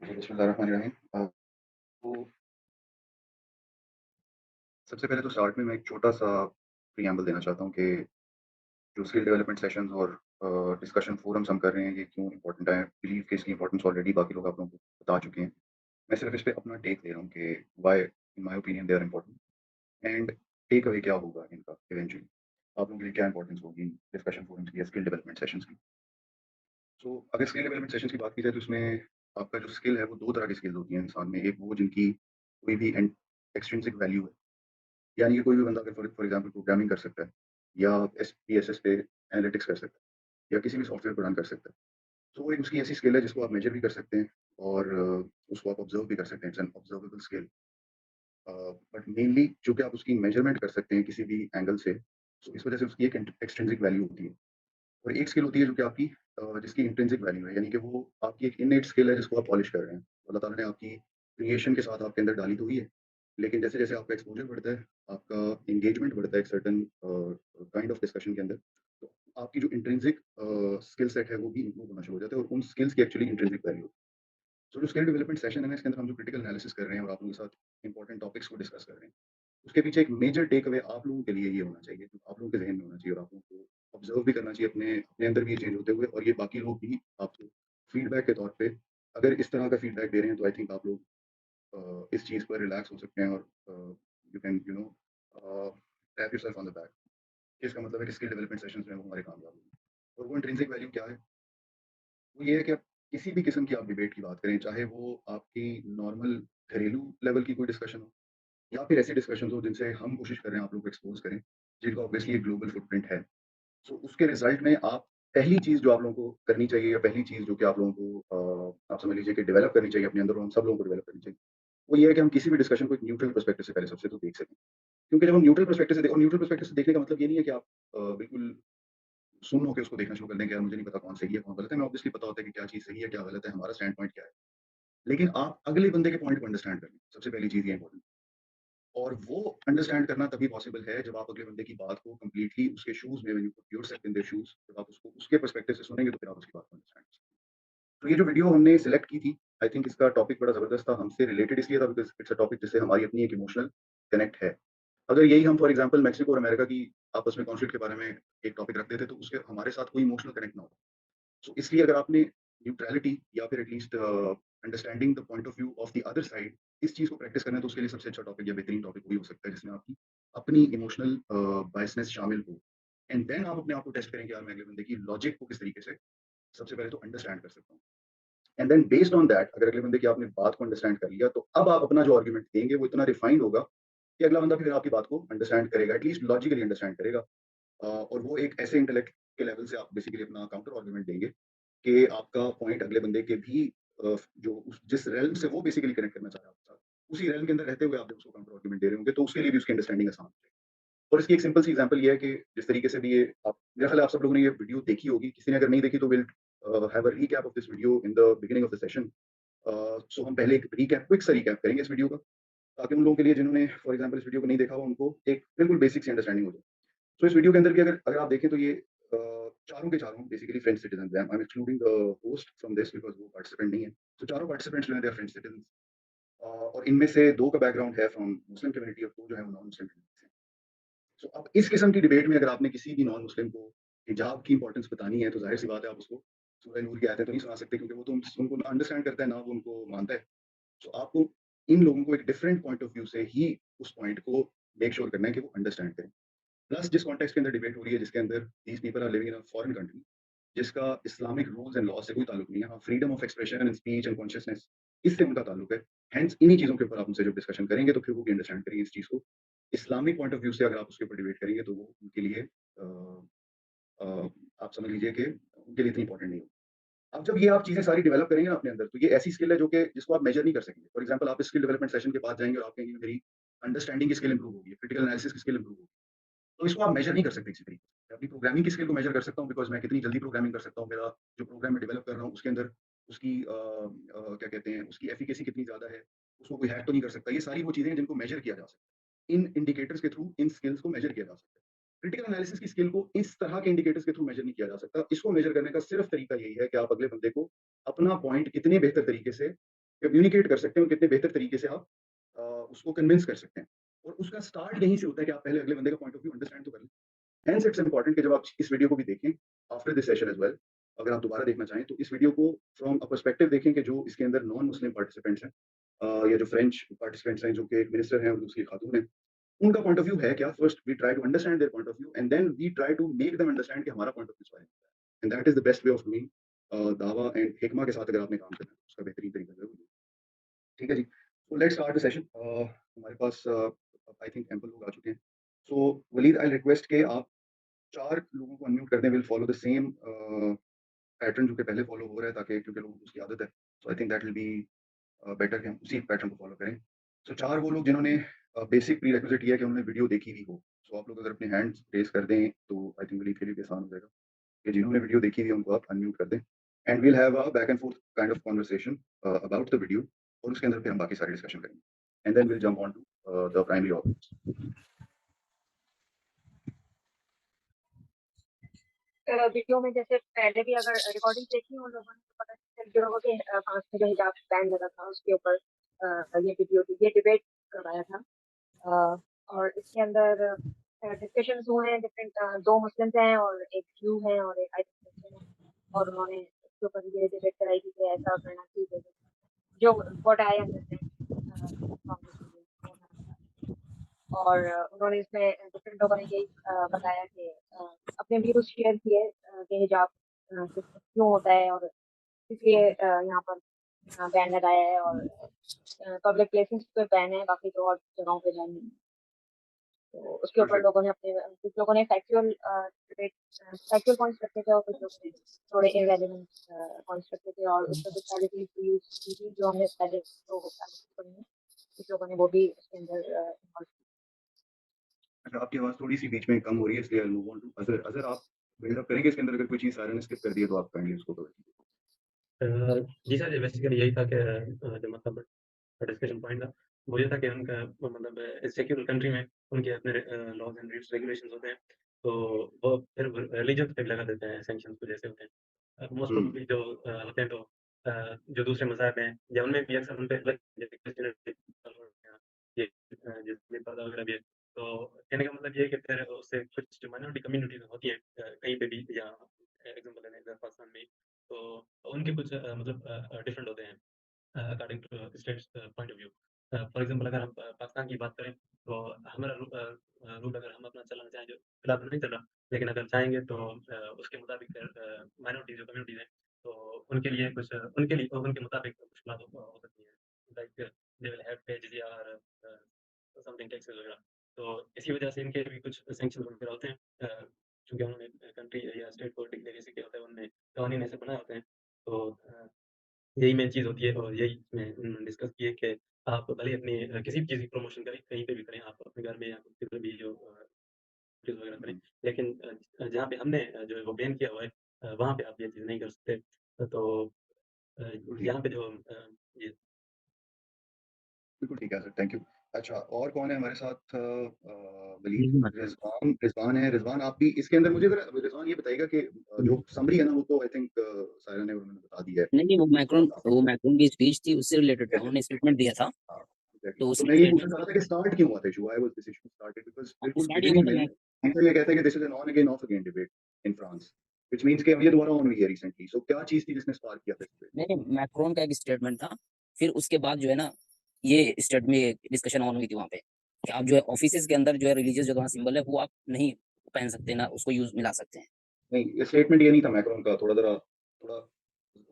जी, बिस्मिल्लाहिर्रहमानिर्रहीम। तो सबसे पहले तो स्टार्ट में मैं एक छोटा-सा प्रीएम्बल देना चाहता हूँ कि जो स्किल डेवलपमेंट सेशंस और डिस्कशन फोरम्स हम कर रहे हैं, ये क्यों इम्पोर्टेंट है। बिलीव कि इसकी इम्पोर्टेंस ऑलरेडी बाकी लोग आप लोगों को बता चुके हैं। मैं सिर्फ इस पे अपना टेक दे रहा हूँ कि why in my opinion they are important and take away क्या होगा इनका इवेंचुअली। आप लोगों के लिए क्या इम्पोर्टेंस होगी डिस्कशन फोरम्स की या स्किल डेवलपमेंट सेशंस की। सो अगर स्किल डेवलपमेंट सेशंस की बात की जाए तो इसमें आपका जो स्किल है वो 2 तरह की स्किल्स होती हैं इंसान में। एक वो जिनकी कोई भी एक्सट्रिंसिक वैल्यू है। यानी कि कोई भी बंदा अगर फॉर एग्ज़ाम्पल प्रोग्रामिंग कर सकता है या एसपीएसएस पे एनालिटिक्स कर सकता है या किसी भी सॉफ्टवेयर को रन कर सकता है। तो वो एक उसकी ऐसी स्किल है जिसको आप मेज़र भी कर सकते हैं और उसको आप ऑब्ज़र्व भी कर सकते हैं। It's an observable skill. But mainly जो कि आप उसकी मेज़रमेंट कर सकते हैं किसी भी एंगल से, सो इस वज़ह से उसकी एक एक्सट्रिंसिक वैल्यू होती है। और एक स्किल होती है जो कि आपकी जिसकी इंट्रिंसिक वैल्यू है, यानी कि वो आपकी एक इनेट स्किल है जिसको आप पॉलिश कर रहे हैं। अल्लाह ताला ने आपकी क्रिएशन के साथ आपके अंदर डाली तो हुई है, लेकिन जैसे-जैसे आपका एक्सपोज़र बढ़ता है, आपका एंगेजमेंट बढ़ता है एक सर्टेन काइंड ऑफ डिस्कशन के अंदर, तो आपकी जो इंट्रिंसिक स्किल सेट है वो भी इम्प्रूव होना शुरू हो जाता है और उन स्किल्स की एक्चुअली इंट्रिंसिक वैल्यू। सो जो स्किल डेवलपमेंट सेशन है ना, इसके अंदर हम जो क्रिटिकल एनालिसिस कर रहे हैं और आप लोगों के साथ इंपॉर्टेंट टॉपिक्स को डिस्कस कर रहे हैं, उसके पीछे एक मेजर टेक अवे आप लोगों के लिए ये होना चाहिए, जो आप लोगों के ज़हन में होना चाहिए और आप लोगों को ऑब्ज़र्व भी करना चाहिए अपने अपने अंदर भी ये चेंज होते हुए और ये बाकी लोग भी आपको फीडबैक के तौर पे अगर इस तरह का फीडबैक दे रहे हैं, तो आई थिंक आप लोग इस चीज़ पर रिलैक्स हो सकते हैं और you can tap yourself on the back. इसका मतलब है कि स्किल डेवलपमेंट सेशंस में वो हमारे कामयाब होंगे। और वो इंट्रिंसिक वैल्यू क्या है? वो ये है कि आप किसी भी किस्म की आप डिबेट की बात करें, चाहे वो आपकी नॉर्मल घरेलू लेवल की कोई डिस्कशन हो या फिर ऐसी डिस्कशंस हो जिनसे हम कोशिश कर रहे हैं आप लोग को एक्सपोज़ करें, जिनका ऑब्वियसली एक ग्लोबल फुटप्रिंट है। सो उसके रिज़ल्ट में आप पहली चीज़ जो आप लोगों को करनी चाहिए या पहली चीज़ जो कि आप लोगों को आप समझ लीजिए कि डेवलप करनी चाहिए अपने अंदर और हम सब लोगों को डेवलप करनी चाहिए, वो ये है कि हम किसी भी डिस्कशन को एक न्यूट्रल पर्सपेक्टिव से पहले सबसे तो देख सकें। क्योंकि जब हम न्यूट्रल पर्सपेक्टिव से और न्यूट्रल पर्सपेक्टिव से देखने का मतलब ये नहीं है कि आप बिल्कुल सुन्न होके उसको देखना शुरू कर दें कि यार मुझे नहीं पता कौन सही है, कौन गलत है। हमें ऑब्वियसली पता होता है कि क्या चीज़ सही है, क्या गलत है, हमारा स्टैंड पॉइंट क्या है। लेकिन आप अगले बंदे के पॉइंट को अंडरस्टैंड कर लें, सबसे पहली चीज़ ये इम्पोर्टेंट। और वो अंडरस्टैंड करना तभी पॉसिबल है जब आप अगले बंदे की बात को कंप्लीटली उसके शूज़ में when you put yourself in their shoes, जब आप उसको उसके पर्सपेक्टिव से सुनेंगे तो फिर आप उसकी बात को अंडरस्टैंड कर सकते हैं। तो ये जो वीडियो हमने सिलेक्ट की थी, आई थिंक इसका टॉपिक बड़ा ज़बरदस्त था, हमसे रिलेटेड इसलिए था बिकॉज़ इट्स अ टॉपिक जिससे हमारी अपनी एक इमोशनल कनेक्ट है। अगर यही हम फॉर एग्ज़ाम्पल मेक्सिको और अमेरिका की आपस में कॉन्फ्लिक्ट के बारे में एक टॉपिक रख देते तो उसके हमारे साथ कोई इमोशनल कनेक्ट ना हो। सो इसलिए अगर आपने न्यूट्रैलिटी या फिर at least understanding the point of view of the other side, इस चीज़ को प्रैक्टिस करना है तो उसके लिए सबसे अच्छा टॉपिक या बेहतरीन टॉपिक वही हो सकता है जिसमें आपकी अपनी इमोशनल बायसनेस शामिल हो। एंड देन आप अपने आप को टेस्ट करें कि यार मैं अगले बंदे की लॉजिक को किस तरीके से सबसे पहले तो अंडरस्टैंड कर सकता हूँ। And then based on that अगर अगले बंदे की आपने बात को अंडरस्टैंड कर लिया, तो अब आप अपना जो आर्गुमेंट देंगे वो इतना रिफाइंड होगा कि अगला बंदा फिर आपकी बात को अंडरस्टैंड करेगा, एटलीस्ट लॉजिकली अंडरस्टैंड करेगा। और वो एक ऐसे इंटेलेक्ट के लेवल से आप बेसिकली अपना काउंटर आर्गुमेंट देंगे कि आपका पॉइंट अगले बंदे के भी जो जिस रेल्म से वो बेसिकली कनेक्ट करना चाह रहा है आपके साथ, उसी रेल्म के अंदर रहते हुए आप जब उसको काउंटर आर्गुमेंट दे रहे होंगे, तो उसके लिए भी उसकी अंडरस्टैंडिंग आसान हो जाएगी। और इसकी एक सिंपल सी एग्जांपल ये है कि जिस तरीके से भी ये आप मेरा ख्याल है आप सब लोगों ने ये वीडियो देखी होगी, किसी ने अगर नहीं देखी तो will have a recap of this video in the beginning of the session. So हम पहले एक रीकैप क्विक सा रीकैप करेंगे इस वीडियो का, ताकि उन लोगों के लिए जिन्होंने फॉर एग्जांपल इस वीडियो को नहीं देखा हो, उनको एक बिल्कुल बेसिक सी अंडरस्टैंडिंग हो जाए। सो इस वीडियो के अंदर भी अगर अगर आप देखें तो ये चारों के चारों बेसिकली फ्रेंच सिटीजन हैं। I am excluding the host from this because वो पार्टिसिपेंट नहीं है। तो चारों पार्टिसिपेंट्स जो हैं दे आर फ्रेंच सिटीजन। और इनमें से 2 का बैकग्राउंड है फ्रॉम मुस्लिम कम्युनिटी और 2 जो है वो नॉन मुस्लिम कम्युनिटी से। सो अब इस किस्म की डिबेट में अगर आपने किसी भी नॉन मुस्लिम को हिजाब की इंपॉर्टेंस बतानी है, तो ज़ाहिर-सी बात है आप उसको सूरह नूर की आयतें तो नहीं सुना सकते, क्योंकि वो तो उनको ना अंडरस्टैंड करता है, ना वो उनको मानता है। सो आपको इन लोगों को एक डिफरेंट पॉइंट ऑफ व्यू से ही उस पॉइंट को मेक श्योर करना है कि वो अंडरस्टैंड करें। प्लस जिस कॉन्टेक्स्ट के अंदर डिबेट हो रही है, जिसके अंदर these people are living in a foreign country, जिसका इस्लामिक रूल्स एंड लॉ से कोई ताल्लुक नहीं है। हाँ, freedom of expression and speech and consciousness, इससे उनका ताल्लुक है। हेंस इन्हीं चीज़ों के ऊपर आप उनसे जब डिस्कशन करेंगे तो फिर वो भी अंडरस्टैंड करेंगे इस चीज़ को। इस्लामिक पॉइंट ऑफ व्यू से अगर आप उसके ऊपर डिबेट करेंगे तो वो उनके लिए अ, आप समझ लीजिए कि उनके लिए इतनी इंपॉर्टेंट नहीं होगी। अब जब ये आप चीज़ें सारी डेवलप करेंगे ना अपने अंदर, तो ये ऐसी स्किल है जो कि जिसको आप मेजर नहीं कर सकेंगे। फॉर एग्जांपल आप इस स्किल डेवलपमेंट सेशन के पास जाएँगे और आप कहेंगे मेरी अंडरस्टैंडिंग की स्किल इंप्रूव होगी, क्रिटिकल एनालिसिस की स्किल इंप्रूव होगी। तो इसको आप मेजर नहीं कर सकते किसी तरीके से। मैं अपनी प्रोग्रामिंग की स्किल को मेजर कर सकता हूँ बिकॉज़ मैं कितनी जल्दी प्रोग्रामिंग कर सकता हूँ, मेरा जो प्रोग्राम मैं डेवलप कर रहा हूँ उसके अंदर उसकी क्या कहते हैं, उसकी एफिकेसी कितनी ज़्यादा है, उसको कोई हैक तो नहीं कर सकता। ये सारी वो चीज़ें हैं जिनको मेजर किया जा सकता है। इन इंडिकेटर्स के थ्रू इन स्किल्स को मेजर किया जा सकता है। क्रिटिकल एनालिसिस की स्किल को इस तरह के इंडिकेटर्स के थ्रू मेजर नहीं किया जा सकता। इसको मेजर करने का सिर्फ तरीका यही है कि आप अगले बंदे को अपना पॉइंट कितने बेहतर तरीके से कम्युनिकेट कर सकते हैं और कितने बेहतर तरीके से आप उसको कन्विंस कर सकते हैं। और उसका स्टार्ट यहीं से होता है कि आप पहले अगले बंदे का पॉइंट ऑफ व्यू अंडरस्टैंड तो कर लें। हेंस इट्स इम्पोर्टेंट कि जब आप इस वीडियो को भी देखें after this session as well, अगर आप दोबारा देखना चाहें तो इस वीडियो को फ्रॉम अ पर्सपेक्टिव देखें कि जो इसके अंदर नॉन मुस्लिम पार्टिसिपेंट्स हैं, या जो फ्रेंच पार्टिसिपेंट्स हैं जो कि एक मिनिस्टर हैं और दूसरी खातून हैं, उनका पॉइंट ऑफ व्यू है क्या? First we try to understand their point of view and then we try to make them understand कि हमारा पॉइंट ऑफ व्यू क्या है। And that is the best way of doing दावा and हिकमा के साथ अगर आपने काम करना है, उसका बेहतरीन तरीका ज़रूर है। ठीक है जी। So let's start the session. हमारे पास आई थिंक एम्पल लोग आ चुके हैं। सो वलीद, आई रिक्वेस्ट के आप 4 लोगों को अनम्यूट कर दें, will follow the same pattern जो कि पहले फॉलो हो रहा है, ताकि क्योंकि लोगों को उसकी आदत है। So I think that will be better कि हम उसी पैटर्न को फॉलो करें। सो 4 वो लोग जिन्होंने बेसिक प्रीरेक्विजिट ये है कि उन्होंने वीडियो देखी हुई हो। सो आप लोग अगर अपने हैंड्स रेज़ कर दें तो आई थिंक वलीद के लिए भी आसान हो जाएगा कि जिन्होंने वीडियो देखी हुई है उनको आप अनम्यूट कर दें। And we'll have a back and forth kind of conversation about the video, और उसके अंदर फिर हम बाकी सारी डिस्कशन करेंगे। And then we'll jump on to the primary objects. Video में जैसे पहले भी अगर रिकॉर्डिंग देखी उन लोगों ने तो पता चल गया होगा कि पास में जो हिजाब बैन लगा था उसके ऊपर ये वीडियो ये डिबेट करवाया था। और इसके अंदर डिस्कशंस हुए हैं डिफरेंट, 2 मुस्लिम्स हैं और एक ज्यू है और एक क्रिश्चियन है, और उन्होंने इसके ऊपर ये डिबेट कराई थी कि ऐसा करना चाहिए, जो what I understand from this video. और उन्होंने इसमें डिफरेंट लोगों ने यही बताया कि अपने व्यूज शेयर किए कि हिजाब क्यों होता है और इसलिए यहाँ पर बैन लगाया है, और पब्लिक प्लेसेस पे बैन है, बाकी तो और जगहों पे बैन नहीं है। तो उसके ऊपर परफेक्ट। लोगों ने अपने कुछ लोगों ने फैक्चुअल पॉइंट्स रखे थे और कुछ लोगों ने थोड़े इररेलेवेंट पॉइंट्स रखे थे, और उसमें कुछ सारी यूज की थी जो हमने पहले तो पढ़ी है। कुछ लोगों ने वो भी उसके अंदर involve अच्छा, आपकी आवाज़ थोड़ी-सी बीच में कम हो रही है, इसलिए I will move on to Azhar. Azhar, आप बिल्ड अप करेंगे इसके अंदर, अगर कोई चीज़ सायरा ने स्किप कर दी है तो आप काइंडली उसको कवर कीजिए। जी सर, बेसिकली यही था कि जो मतलब डिस्कशन पॉइंट था, वो ये था कि उनका मतलब सेक्युलर कंट्री में उनके अपने लॉज़ एंड रेगुलेशंस होते हैं, तो वो फिर रिलीजन पे भी लगा देते हैं सैंक्शंस कुछ ऐसे होते हैं। मोस्ट हुँ, प्रोबेबली जो होते हैं तो जो दूसरे मज़ाहब हैं या उनमें भी अक्सर उन पे जैसे क्रिश्चियनिटी ये जिसमें पर्दा वगैरह भी है। तो कहने का मतलब ये है कि फिर उससे कुछ जो माइनॉरिटी कम्युनिटीज़ होती हैं कहीं पे भी या एग्ज़ाम्पल लेना है इधर पाकिस्तान में ही, तो उनके कुछ मतलब डिफरेंट होते हैं according to states point of view. For example अगर हम पाकिस्तान की बात करें तो हमारा रूल अगर हम अपना चलाना चाहें जो फिलहाल तो नहीं चल रहा, लेकिन अगर चाहेंगे तो उसके मुताबिक फिर माइनॉरिटी जो कम्युनिटीज़ हैं, तो उनके लिए कुछ उनके लिए उनके मुताबिक मुश्किलात हो सकती हैं। लाइक दे विल हैव पे जिज़िया और समथिंग टैक्सेस वगैरह। तो इसी वजह से इनके भी कुछ सैंक्शंस वगैरह होते हैं चूँकि उन्होंने कंट्री या स्टेट को डिक्लेयर ऐसे किया होता है, उनने कानून ऐसे बनाए होते हैं। तो यही मेन चीज़ होती है और यही मैं उन्होंने डिस्कस की है कि आप भले ही अपनी किसी भी चीज़ की प्रमोशन करें, कहीं पे भी करें, आप अपने घर में या किधर भी जो चीज़ वगैरह करें। हुँ। लेकिन जहाँ पे हमने जो है वो बैन किया हुआ है वहाँ पे आप ये चीज़ नहीं कर सकते। तो बिल्कुल ठीक है। यहाँ पे जो ये बिल्कुल ठीक है सर, थैंक यू। अच्छा, और कौन है हमारे साथ? वलीद, जी, मत रिज़वान रिज़वान है। रिज़वान, आप भी इसके अंदर मुझे ज़रा रिज़वान ये बताइएगा कि जो समरी है ना, वो तो आई थिंक सायरा ने उन्होंने बता दी है। नहीं, नहीं, वो मैक्रोन की स्पीच थी, उससे रिलेटेड था। यस, उन्होंने स्टेटमेंट दिया था, हाँ, एग्ज़ैक्टली। तो तो उसी मैं ये पूछना स्टेटमेंट चाह रहा था कि स्टार्ट क्यों हुआ था issue? Why was this issue started? Because बिल्कुल स्टार्ट ये हुआ बिगिनिंग था में हम ये कहते हैं कि this is an on again of again debate in France, which means कि अब ये दोबारा ऑन हुई है रिसेंटली। सो क्या चीज़ थी जिसने स्पार्क किया था इस डिबेट? नहीं, नहीं, मैक्रोन का एक स्टेटमेंट था। फिर उसके बाद जो है ना, ये डिस्कशन ऑन हुई थी वहाँ पे कि आप जो है ऑफिसेज़ के अंदर जो है रिलीजियस जो तुम्हारा सिंबल है, वो आप नहीं पहन सकते, ना उसको यूज़ मिला सकते हैं। नहीं, ये स्टेटमेंट ये नहीं था मैक्रोन का, थोड़ा ज़रा थोड़ा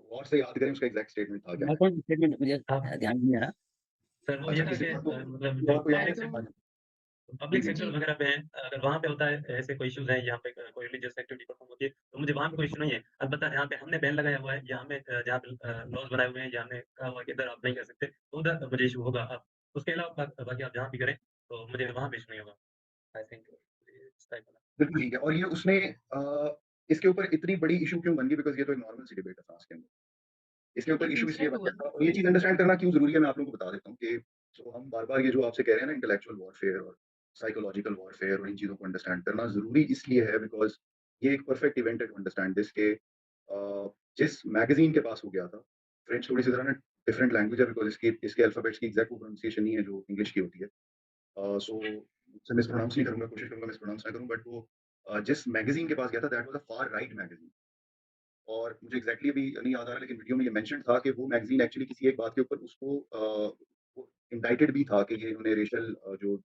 गौर से याद करें उसका एग्ज़ैक्ट स्टेटमेंट था क्या? मैक्रोन की स्टेटमेंट मुझे आप ध्यान नहीं आ रहा। सर वो ये अच्छा, था किसी कि और को मतलब किसी जो और को याद है पब्लिक तो? हाँ सेक्टर जी, पब्लिक जी, सेक्टर जी। वगैरह पे है, अगर वहाँ पे होता है ऐसे कोई इश्यूज़ हैं, यहाँ पे कोई रिलीजियस एक्टिविटी परफ़ॉर्म होती है, तो मुझे वहाँ पे कोई इश्यू नहीं है। अलबत्ता जहाँ पे हमने बैन लगाया हुआ है या हमें जहाँ पे लॉज़ बनाए हुए हैं या हमने कहा हुआ है कि इधर आप नहीं कर सकते, तो उधर मुझे इश्यू होगा। आप उसके अलावा बाकी आप जहाँ भी करें, तो मुझे वहाँ पे इश्यू नहीं होगा। आई थिंक इस टाइप वाला। बिल्कुल ठीक है। और ये उसने इसके ऊपर इतनी बड़ी इश्यू क्यों बन गई? बिकॉज़ ये तो एक नॉर्मल सी डिबेट है फ्रांस के अंदर। इसके ऊपर इश्यू इसलिए बन गया था, और ये चीज़ अंडरस्टैंड करना क्यों ज़रूरी है, मैं आप लोगों को बता देता हूँ कि सो हम बार-बार ये जो आपसे कह रहे हैं ना, इंटेलेक्चुअल वॉरफेयर और साइकोलॉजिकल वॉरफेयर और इन चीज़ों को अंडरस्टैंड करना ज़रूरी इसलिए है बिकॉज़ ये एक परफेक्ट इवेंट है टू अंडरस्टैंड दिस के जिस मैगज़ीन के पास वो गया था, फ्रेंच थोड़ी-सी ज़रा ना डिफरेंट लैंग्वेज है बिकॉज़ इसके अल्फाबेट्स की एग्ज़ैक्ट प्रोनाउंसिएशन नहीं है जो इंग्लिश की होती है। सो मैं मिसप्रोनाउंस नहीं करूँगा, कोशिश करूँगा मिसप्रोनाउंस ना करूँ, बट वो जिस मैगज़ीन के पास गया था that was a far right magazine. और मुझे एग्ज़ैक्टली अभी नहीं याद आ रहा, लेकिन वीडियो में ये मेंशन था कि वो मैगज़ीन एक्चुअली किसी एक बात के ऊपर उसको वो इंडाइटेड भी था कि ये इन्होंने रेशियल जो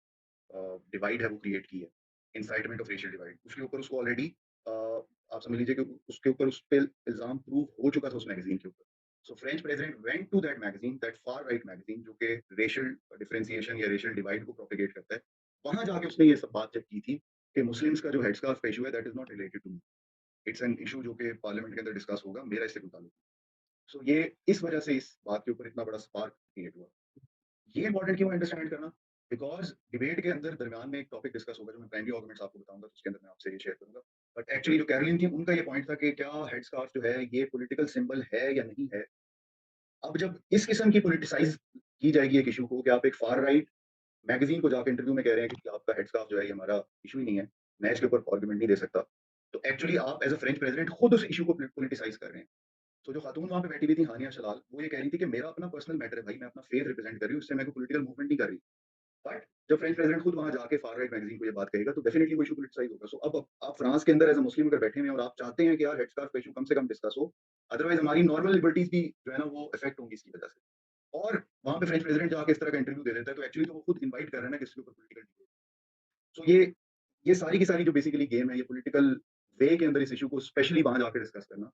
डिवाइड है वो क्रिएट की है, इनसाइटमेंट ऑफ रेशियल डिवाइड। उसके ऊपर उसको ऑलरेडी आप समझ लीजिए कि उसके ऊपर उस पे इल्ज़ाम प्रूव हो चुका था उस मैगज़ीन के ऊपर। So French president went to that magazine, that far right magazine जो कि रेशियल डिफरेंशिएशन या रेशियल डिवाइड को प्रोपेगेट करता है। वहाँ जाके उसने ये सब बात जब की थी कि मुस्लिम्स का जो हेड्स-स्कार्फ का इश्यू है that is not related to me. It's an issue जो कि पार्लियामेंट के अंदर डिस्कस होगा, मेरा इससे कोई ताल्लुक नहीं। सो ये इस वजह से इस बात के ऊपर इतना बड़ा स्पार्क क्रिएट हुआ। ये इम्पोर्टेंट क्यों है अंडरस्टैंड करना? बिकॉज़ डिबेट के अंदर दरमियान में एक टॉपिक डिस्कस होगा जो मैं प्राइमरी आर्गुमेंट्स आपको बताऊँगा, तो उसके अंदर मैं आपसे ये शेयर करूँगा। बट एक्चुअली जो कैरोलिन थी उनका ये पॉइंट था कि क्या हेड्स-स्कार्फ जो है ये पॉलिटिकल सिंबल है या नहीं है? अब जब इस किस्म की पॉलिटिसाइज़ की जाएगी एक इश्यू को कि आप एक फार राइट मैगज़ीन को जाके इंटरव्यू में कह रहे हैं कि आपका हेड्स-स्कार्फ जो है ये हमारा इश्यू ही नहीं है, मैं इसके ऊपर आर्गुमेंट नहीं दे सकता। तो एक्चुअली आप एज़ अ फ्रेंच प्रेसिडेंट खुद उस इश्यू को पॉलिटिसाइज़ कर रहे हैं। तो जो खातून वहाँ पे बैठी हुई थी हानिया शलाल, वो ये कह रही थी कि मेरा अपना पर्सनल मैटर है भाई, मैं अपना फेथ रिप्रेजेंट कर रही हूँ, इससे मैं कोई पॉलिटिकल मूवमेंट नहीं कर रही। बट जब फ्रेंच प्रेसिडेंट खुद वहाँ जाके फार राइट मैगज़ीन को ये बात कहेगा, तो डेफिनिटली वो इश्यू पॉलिटिसाइज़ होगा। सो अब आप फ्रांस के अंदर एज़ अ मुस्लिम अगर बैठे हुए हैं और आप चाहते हैं कि यार हेड्स-स्कार्फ का इश्यू कम से कम डिस्कस हो, अदरवाइज़ हमारी नॉर्मल लिबर्टीज़ भी जो है ना वो अफेक्ट होंगी इसकी वजह से। और वहाँ पे फ्रेंच प्रेसिडेंट जाके इस तरह का इंटरव्यू दे देता है, तो एक्चुअली तो वो खुद इनवाइट कर रहा है ना कि इसके ऊपर पॉलिटिकल डिबेट। सो ये सारी की सारी जो बेसिकली गेम है, ये पॉलिटिकल वे के अंदर इस इश्यू को स्पेशली वहाँ जाके डिस्कस करना,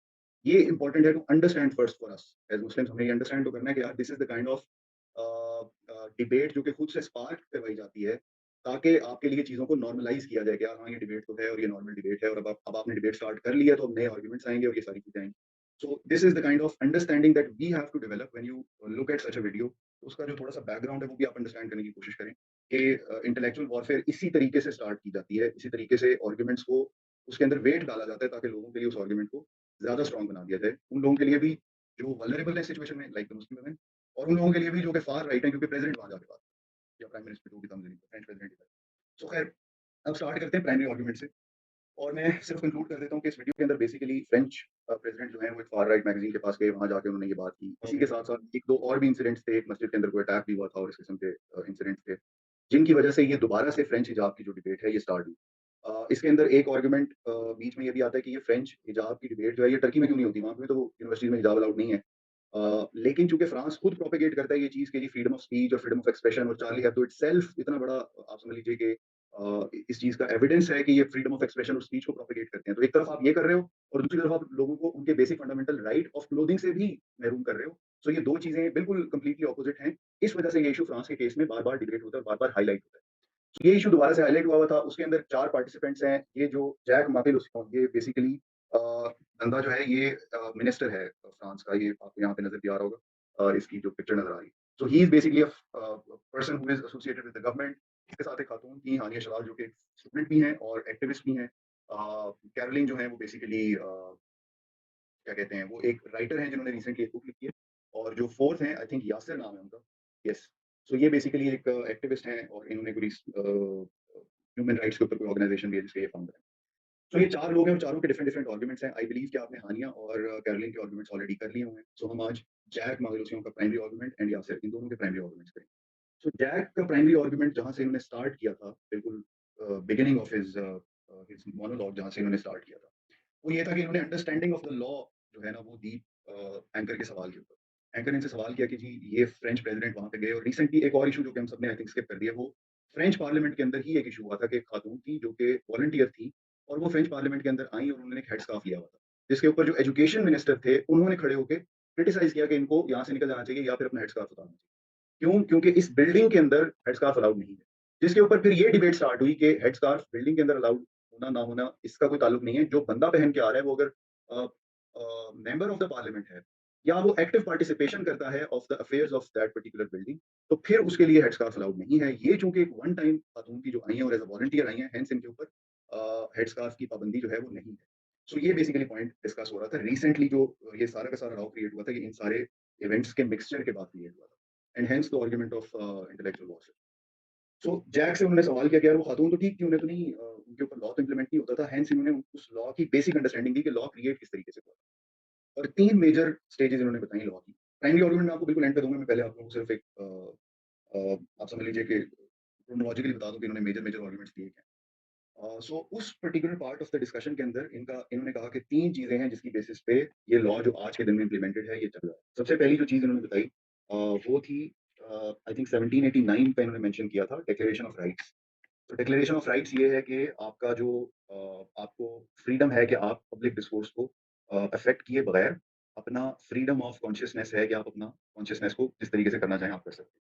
ये इम्पोर्टेंट है to understand first for us as Muslims. हमें ये अंडरस्टैंड तो करना है कि यार this is the kind of debate जो कि खुद से स्पार्क करवाई जाती है, ताकि आपके लिए चीज़ों को नॉर्मलाइज़ किया जाए कि यार हाँ, ये डिबेट तो है और ये नॉर्मल डिबेट है, और अब आपने डिबेट स्टार्ट कर लिया तो अब नए आर्गुमेंट्स आएँगे और ये सारी चीज़ें आएँगी। So this is the kind of understanding that we have to develop when you look at such a video. उसका जो थोड़ा-सा बैकग्राउंड है वो भी आप अंडरस्टैंड करने की कोशिश करें कि इंटेलेक्चुअल वॉरफेयर इसी तरीके से स्टार्ट की जाती है, इसी तरीके से आर्गुमेंट्स को उसके अंदर वेट डाला जाता है ताकि लोगों के लिए उस आर्गुमेंट को ज़्यादा स्ट्रॉन्ग बना दिया जाए। उन लोगों के लिए भी जो वल्नरेबल है सिचुएशन में लाइक द मुस्लिम वुमेन, और उन लोगों के लिए भी जो कि फार राइट है क्योंकि प्रेज़िडेंट वहाँ जाके बात या प्राइम मिनिस्टर जो भी कम्स इन, फ्रेंच प्रेज़िडेंट ही था। सो खैर, अब स्टार्ट करते हैं प्राइमरी आर्गुमेंट से, और मैं सिर्फ कंक्लूड कर देता हूँ कि इस वीडियो के अंदर बेसिकली फ्रेंच प्रेज़िडेंट जो हैं वो एक फार राइट मैगज़ीन के पास गए, वहाँ जाके उन्होंने ये बात की। इसी के साथ-साथ 1-2 और भी इंसिडेंट्स थे, एक मस्जिद के अंदर कोई अटैक भी हुआ था और इस किस्म के इंसिडेंट्स थे, जिनकी वजह से ये दोबारा से फ्रेंच हिजाब की जो डिबेट है ये स्टार्ट हुई। इसके अंदर एक आर्गुमेंट बीच में ये भी आता है कि ये फ्रेंच हिजाब की डिबेट जो है ये टर्की में क्यों नहीं होती? वहाँ पे तो यूनिवर्सिटीज़ में हिजाब अलाउड नहीं है। लेकिन चूँकि फ्रांस खुद प्रोपेगेट करता है ये चीज़ कि जी फ्रीडम ऑफ स्पीच और फ्रीडम ऑफ एक्सप्रेशन, और चार्ली हेब्दो इटसेल्फ इतना बड़ा आप समझ लीजिए कि इस चीज़ का एविडेंस है कि ये फ्रीडम ऑफ एक्सप्रेशन और स्पीच को प्रोपेगेट करते हैं। तो एक तरफ आप ये कर रहे हो और दूसरी तरफ आप लोगों को उनके basic fundamental right of clothing से भी महरूम कर रहे हो। सो ये 2 चीज़ें बिल्कुल कंप्लीटली अपोज़िट हैं। इस वजह से ये इश्यू फ्रांस के केस में बार-बार डिबेट होता है और बार-बार हाइलाइट होता है। ये इश्यू दोबारा से हाइलाइट हुआ था, उसके अंदर 4 पार्टिसिपेंट्स हैं। ये जो जैक माकेलुस्को, ये बेसिकली बंदा जो है ये मिनिस्टर है फ्रांस का, ये आपको यहाँ पे नज़र भी आ रहा होगा, इसकी जो पिक्चर नज़र आ रही है। So he is basically person who is associated with the government. इसके साथ एक खातून थी हानिया शलाल जो कि स्टूडेंट भी हैं और एक्टिविस्ट भी हैं। कैरोलिन जो है वो बेसिकली क्या कहते हैं, वो एक राइटर हैं जिन्होंने रिसेंटली एक बुक लिखी है, और जो 4th हैं आई थिंक यासिर नाम है उनका। यस। सो ये बेसिकली एक एक्टिविस्ट हैं और इन्होंने कोई ह्यूमन राइट्स के ऊपर कोई ऑर्गनाइज़ेशन भी है जिसके ये फाउंडर हैं। सो ये 4 लोग हैं और चारों के डिफरेंट डिफरेंट आर्गुमेंट्स हैं। आई बिलीव कि आपने हानिया और कैरोलिन के आर्गुमेंट्स ऑलरेडी कर लिए हुए हैं। सो हम आज जैक मागलूसियों का प्राइमरी आर्गुमेंट एंड यासिर, इन दोनों के प्राइमरी आर्गुमेंट्स करेंगे। सो जैक का प्राइमरी आर्गुमेंट जहाँ से इन्होंने स्टार्ट किया था, बिल्कुल बिगिनिंग ऑफ हिज मोनोलॉग जहाँ से इन्होंने स्टार्ट किया था, वो ये था कि इन्होंने अंडरस्टैंडिंग ऑफ द लॉ जो है ना वो दी एंकर के सवाल के ऊपर। एंकर ने इनसे सवाल किया कि जी ये फ्रेंच प्रेसिडेंट वहाँ पे गए, और रिसेंटली एक और इशू जो कि हम सबने आई थिंक स्किप कर दिया, वो फ्रेंच पार्लियामेंट के अंदर ही एक इशू हुआ था कि एक खातून थी जो कि वॉलंटियर थी, और वो फ्रेंच पार्लियामेंट के अंदर आई और उन्होंने एक हेड स्कार्फ लिया हुआ था, जिसके ऊपर जो एजुकेशन मिनिस्टर थे उन्होंने खड़े होकर क्रिटिसाइज किया कि इनको यहाँ से निकल जाना चाहिए या फिर अपना हेड स्कार्फ उतारना चाहिए। क्यों? क्योंकि इस बिल्डिंग के अंदर हेड स्कार्फ अलाउड नहीं है। जिसके ऊपर फिर ये डिबेट स्टार्ट हुई कि हेड स्कार्फ बिल्डिंग के अंदर अलाउड होना ना होना इसका कोई ताल्लुक नहीं है। जो बंदा पहन के आ रहा है वो अगर मेंबर ऑफ द पार्लियामेंट है या वो एक्टिव पार्टिसिपेशन करता है of the affairs of that particular building, तो फिर उसके लिए हेड स्कार्फ अलाउड नहीं है। ये चूंकि एक वन टाइम खातून की जो आई है और एज अ वॉलंटियर आई है, हेंस इनके ऊपर हेड स्कार्फ की पाबंदी जो है वो नहीं है। सो ये बेसिकली पॉइंट डिस्कस हो रहा था रिसेंटली, जो ये सारा का सारा राव क्रिएट हुआ था, ये इन सारे इवेंट्स के मिक्सचर के बाद क्रिएट हुआ था, and hence the argument of intellectual warfare. So Jack से उन्होंने सवाल किया कि यार वो खातून तो ठीक थी, उन्हें तो नहीं उनके ऊपर लॉ तो इम्प्लीमेंट नहीं होता था, हेंस इन्होंने उस लॉ की बेसिक अंडरस्टैंडिंग दी कि लॉ क्रिएट किस तरीके से हुआ। और 3 मेजर स्टेजेस इन्होंने बताई लॉ की। प्राइमरी आर्गुमेंट मैं आपको बिल्कुल एंड पे दूँगा, मैं पहले आप लोगों को सिर्फ एक आप समझ लीजिए कि क्रोनोलॉजिकली बता दूँ कि इन्होंने मेजर आर्गुमेंट्स दिए क्या हैं। सो उस particular part of the discussion के अंदर इन्होंने कहा कि 3 चीज़ें हैं जिसकी बेसिस पे ये लॉ जो आज के दिन में इम्प्लीमेंटेड है, ये चल रहा है। सबसे पहली जो चीज़ इन्होंने बताई वो थी आई थिंक 1789 पे इन्होंने मेंशन किया था डिक्लेरेशन ऑफ राइट्स। तो डिक्लेरेशन ऑफ राइट्स ये है कि आपका जो आपको फ्रीडम है कि आप पब्लिक डिस्कोर्स को अफेक्ट किए बगैर अपना फ्रीडम ऑफ कॉन्शियसनेस है कि आप अपना कॉन्शियसनेस को जिस तरीके से करना चाहें आप कर सकते हैं।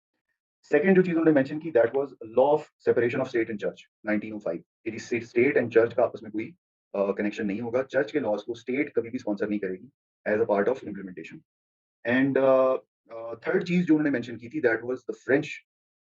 सेकंड जो चीज़ उन्होंने मेंशन की that was law of separation of state and church 1905 कि जिससे स्टेट एंड चर्च का आपस में कोई कनेक्शन नहीं होगा। चर्च के लॉज़ को स्टेट कभी भी स्पॉन्सर नहीं करेगी as a part of implementation. And third चीज़ जो उन्होंने मेंशन की थी that was the French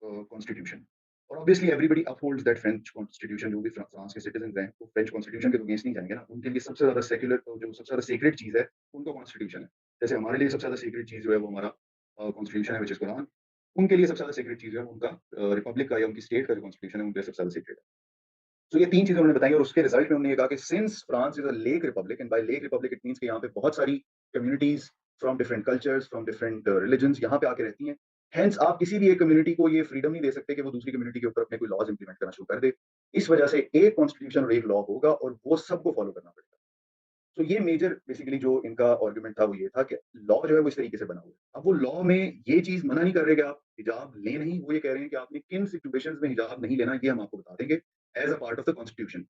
constitution. और obviously everybody upholds that French constitution. जो भी फ्रांस के सिटीजन हैं वो फ्रेंच कॉन्स्टिट्यूशन के तो अगेंस्ट नहीं जाएंगे ना। उनके लिए सबसे ज़्यादा सेक्युलर जो सबसे ज़्यादा सीक्रेट चीज़ है उनका कॉन्स्टिट्यूशन है। जैसे हमारे लिए सबसे ज़्यादा सीक्रेट चीज़ जो है वो हमारा कॉन्स्टिट्यूशन है व्हिच इज़ कुरान। उनके लिए सबसे ज़्यादा सीक्रेट चीज़ है उनका रिपब्लिक का या उनकी स्टेट का जो कॉन्स्टिट्यूशन है उनके लिए सबसे ज़्यादा सीक्रेट है। तो ये 3 चीज़ें उन्होंने बताई और उसके रिजल्ट में उन्होंने ये कहा कि since France is a laic republic and by laic republic it means कि यहाँ पे बहुत सारी communities from different cultures, from different religions यहाँ पे आके रहती हैं। हेंस आप किसी भी एक कम्युनिटी को ये फ्रीडम नहीं दे सकते कि वो दूसरी कम्युनिटी के ऊपर अपने कोई लॉज़ इम्प्लीमेंट करना शुरू कर दे। इस वजह से एक कॉन्स्टिट्यूशन और एक लॉ होगा और वो सबको फॉलो करना पड़ेगा। तो ये मेजर बेसिकली जो इनका आर्गुमेंट था वो ये था कि लॉ जो है वो इस तरीके से बना हुआ है। अब वो लॉ में ये चीज़ मना नहीं कर रहे कि आप हिजाब लें नहीं, वो ये कह रहे हैं कि आपने किन सिचुएशंस में हिजाब नहीं लेना ये हम आपको बता देंगे as a part of the constitution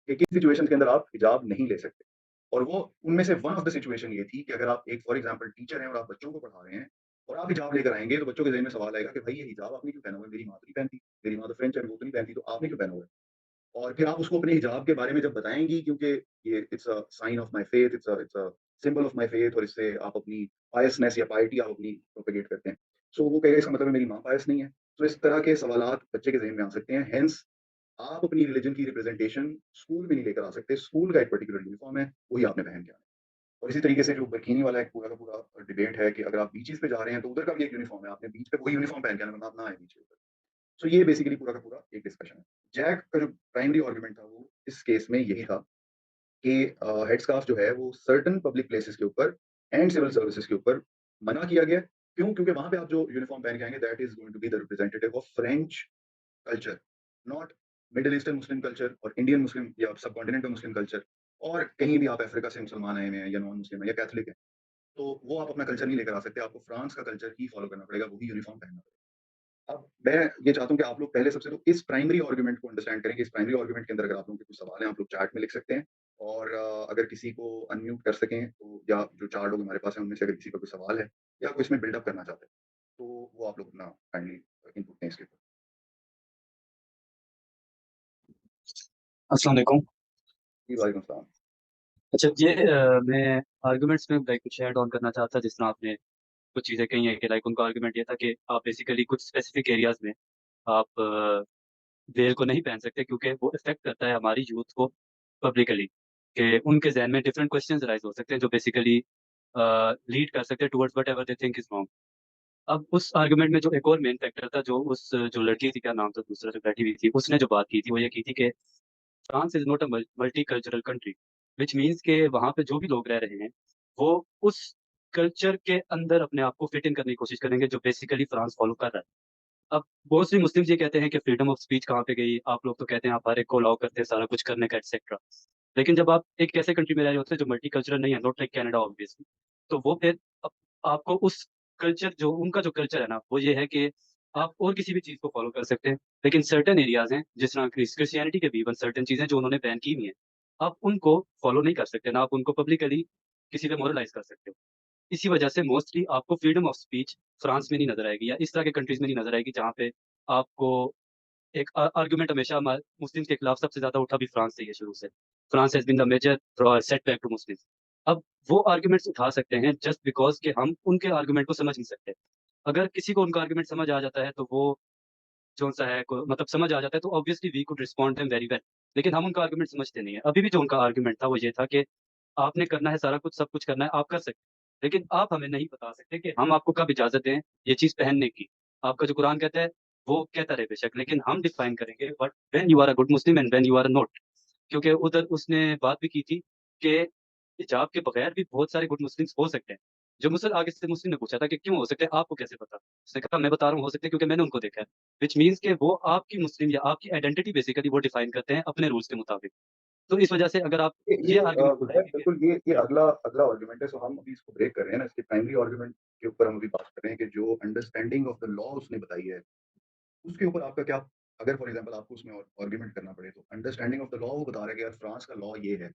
कि किन सिचुएशंस के अंदर आप हिजाब नहीं ले सकते। और वो उनमें से वन ऑफ द सिचुएशन ये थी कि अगर आप एक फॉर एग्जांपल टीचर हैं और आप बच्चों को पढ़ा रहे हैं और आप हिजाब लेकर आएँगे तो बच्चों के ज़हन में सवाल आएगा कि भाई ये हिजाब आपने क्यों पहना हुआ है? मेरी माँ तो नहीं पहनती, मेरी माँ तो फ्रेंच है वो तो नहीं पहनती तो आपने क्यों पहना हुआ है? और फिर आप उसको अपने हिजाब के बारे में जब बताएँगी क्योंकि ये it's a sign of my faith, it's a symbol of my faith और इससे आप अपनी पायसनेस या पायटी आप अपनी प्रोपेगेट करते हैं। सो वो कहेगा इसका मतलब है मेरी माँ पायस नहीं है। तो इस तरह के सवालात बच्चे के ज़हन में आ सकते हैं। हेंस आप अपनी रिलिजन की रिप्रेजेंटेशन स्कूल में नहीं लेकर आ सकते। स्कूल का एक पर्टिकुलर यूनिफ़ॉर्म है, वही आपने पहन के आना है। और इसी तरीके से जो बरकीनी वाला एक पूरा का पूरा डिबेट है कि अगर आप बीचेज़ पे जा रहे हैं तो उधर का भी एक यूनिफ़ॉर्म है। आपने बीच पे वही यूनिफ़ॉर्म पहन के आना है वरना आप ना आए बीच पे। सो ये बेसिकली पूरा का पूरा एक डिस्कशन है। जैक का जो प्राइमरी आर्गुमेंट था वो इस केस में यही था कि हेडस्कार्फ जो है वो सर्टेन पब्लिक प्लेसेस के ऊपर एंड सिविल सर्विसेज के ऊपर मना किया गया। क्यों? क्योंकि वहाँ पे आप जो यूनिफ़ॉर्म पहन के आएँगे that is going to be the representative of French culture, not Middle Eastern Muslim culture और इंडियन मुस्लिम या सबकॉन्टिनेंट का मुस्लिम कल्चर और कहीं भी आप अफ्रीका से मुसलमान आए हुए हैं या नॉन मुस्लिम है या कैथोलिक है, तो वो आप अपना कल्चर नहीं लेकर आ सकते। आपको फ्रांस का कल्चर ही फॉलो करना पड़ेगा, वही यूनिफ़ॉर्म पहनना पड़ेगा। अब मैं ये चाहता हूँ कि आप लोग पहले सबसे तो इस प्राइमरी आर्गुमेंट को अंडरस्टैंड करें कि इस प्राइमरी आर्गुमेंट के अंदर अगर आप लोगों के कुछ सवाल हैं, आप लोग चैट में लिख सकते हैं और अगर किसी को अनम्यूट कर सकें तो या जो 4 लोग हमारे पास हैं, उनमें से अगर किसी का कोई सवाल है या कोई इसमें बिल्डअप करना चाहते हैं, तो वो आप लोग अपना काइंडली इनपुट दें इसके ऊपर। अस्सलाम वालेकुम। जी, वालेकुम सलाम। अच्छा ये मैं आर्गुमेंट्स में लाइक कुछ ऐड ऑन करना चाहता जिस तरह आपने कुछ चीज़ें कही हैं कि लाइक उनका आर्गुमेंट ये था कि आप बेसिकली कुछ स्पेसिफिक एरियाज में आप वेल को नहीं पहन सकते क्योंकि वो इफेक्ट करता है हमारी यूथ को पब्लिकली कि उनके जहन में डिफरेंट क्वेश्चंस राइज हो सकते हैं जो बेसिकली लीड कर सकते हैं towards what ever they think is wrong. अब उस आर्गुमेंट में जो एक और मेन फैक्टर था जो उस जो लड़की थी क्या नाम था दूसरा जो बैठी हुई थी उसने जो बात की थी वो ये की थी कि France is not a multi cultural country which means के वहाँ पे जो भी लोग रह रहे हैं वो उस कल्चर के अंदर अपने आप को फिट इन करने की कोशिश करेंगे जो बेसिकली फ्रांस फॉलो कर रहा है। अब बहुत सी मुस्लिम ये कहते हैं कि फ्रीडम ऑफ स्पीच कहाँ पे गई, आप लोग तो कहते हैं आप हर एक को अलाउ करते हैं सारा कुछ करने का एक्सेट्रा, लेकिन जब आप एक ऐसे कंट्री में रह रहे होते हैं जो मल्टी कल्चरल नहीं है, नॉट लाइक कनाडा ऑब्वियसली, तो वो फिर आपको उस कल्चर जो उनका जो कल्चर है ना वो ये है कि आप और किसी भी चीज़ को फॉलो कर सकते हैं, लेकिन सर्टेन एरियाज हैं जिस तरह क्रिश्चियनिटी के भी इवन सर्टेन चीज़ें जो उन्होंने बैन की हुई हैं आप उनको फॉलो नहीं कर सकते, ना आप उनको पब्लिकली किसी पे मोरलाइज कर सकते हो। इसी वजह से मोस्टली आपको फ्रीडम ऑफ स्पीच फ्रांस में नहीं नजर आएगी या इस तरह के कंट्रीज में नहीं नजर आएगी जहाँ पे आपको एक आर्गुमेंट हमेशा मुस्लिम्स के खिलाफ सबसे ज्यादा उठा भी फ्रांस से ही है शुरू से। France has been the major setback to Muslims. अब वो आर्गुमेंट्स उठा सकते हैं जस्ट बिकॉज कि हम उनके आर्गुमेंट को समझ नहीं सकते। अगर किसी को उनका आर्गुमेंट समझ आ जाता है तो वो जो सा है मतलब समझ आ जाता है तो obviously we could respond them very well, लेकिन हम उनका आर्गुमेंट समझते नहीं है। अभी भी जो उनका आर्गुमेंट था वो ये था कि आपने करना है सारा कुछ, सब कुछ करना है, आप कर सकते हैं, लेकिन आप हमें नहीं बता सकते कि हम आपको कब इजाजत दें ये चीज पहनने की। आपका जो कुरान कहता है वो कहता रहे बेशक, लेकिन हम डिफाइन करेंगे but when you are a good Muslim and when you are not. क्योंकि उधर उसने बात भी की थी कि हिजाब के बगैर भी बहुत सारे गुड मुस्लिम्स हो सकते हैं जो मुसल आगे से मुस्लिम ने पूछा था कि क्यों हो सकता है, आपको कैसे पता? उसने कहा मैं बता रहा हूँ हो सकता है क्योंकि मैंने उनको देखा है। व्हिच मीन्स कि वो आपकी मुस्लिम या आपकी आइडेंटिटी बेसिकली वो डिफाइन करते हैं अपने रूल्स के मुताबिक। तो इस वजह से अगर आप ये आर्गुमेंट गुज़ैर बनाएंगे कि बिल्कुल ये अगला अगला आर्गुमेंट है, सो हम अभी इसको ब्रेक कर रहे हैं ना, इसके प्राइमरी आर्गुमेंट के ऊपर हम अभी बात कर रहे हैं कि जो अंडरस्टैंडिंग ऑफ द लॉ उसने बताई है, उसके ऊपर आपका क्या, अगर फॉर एग्ज़ाम्पल आपको उसमें आर्गुमेंट करना पड़े, तो अंडरस्टैंडिंग ऑफ द लॉ वो बता रहा है कि यार फ्रांस का लॉ ये है,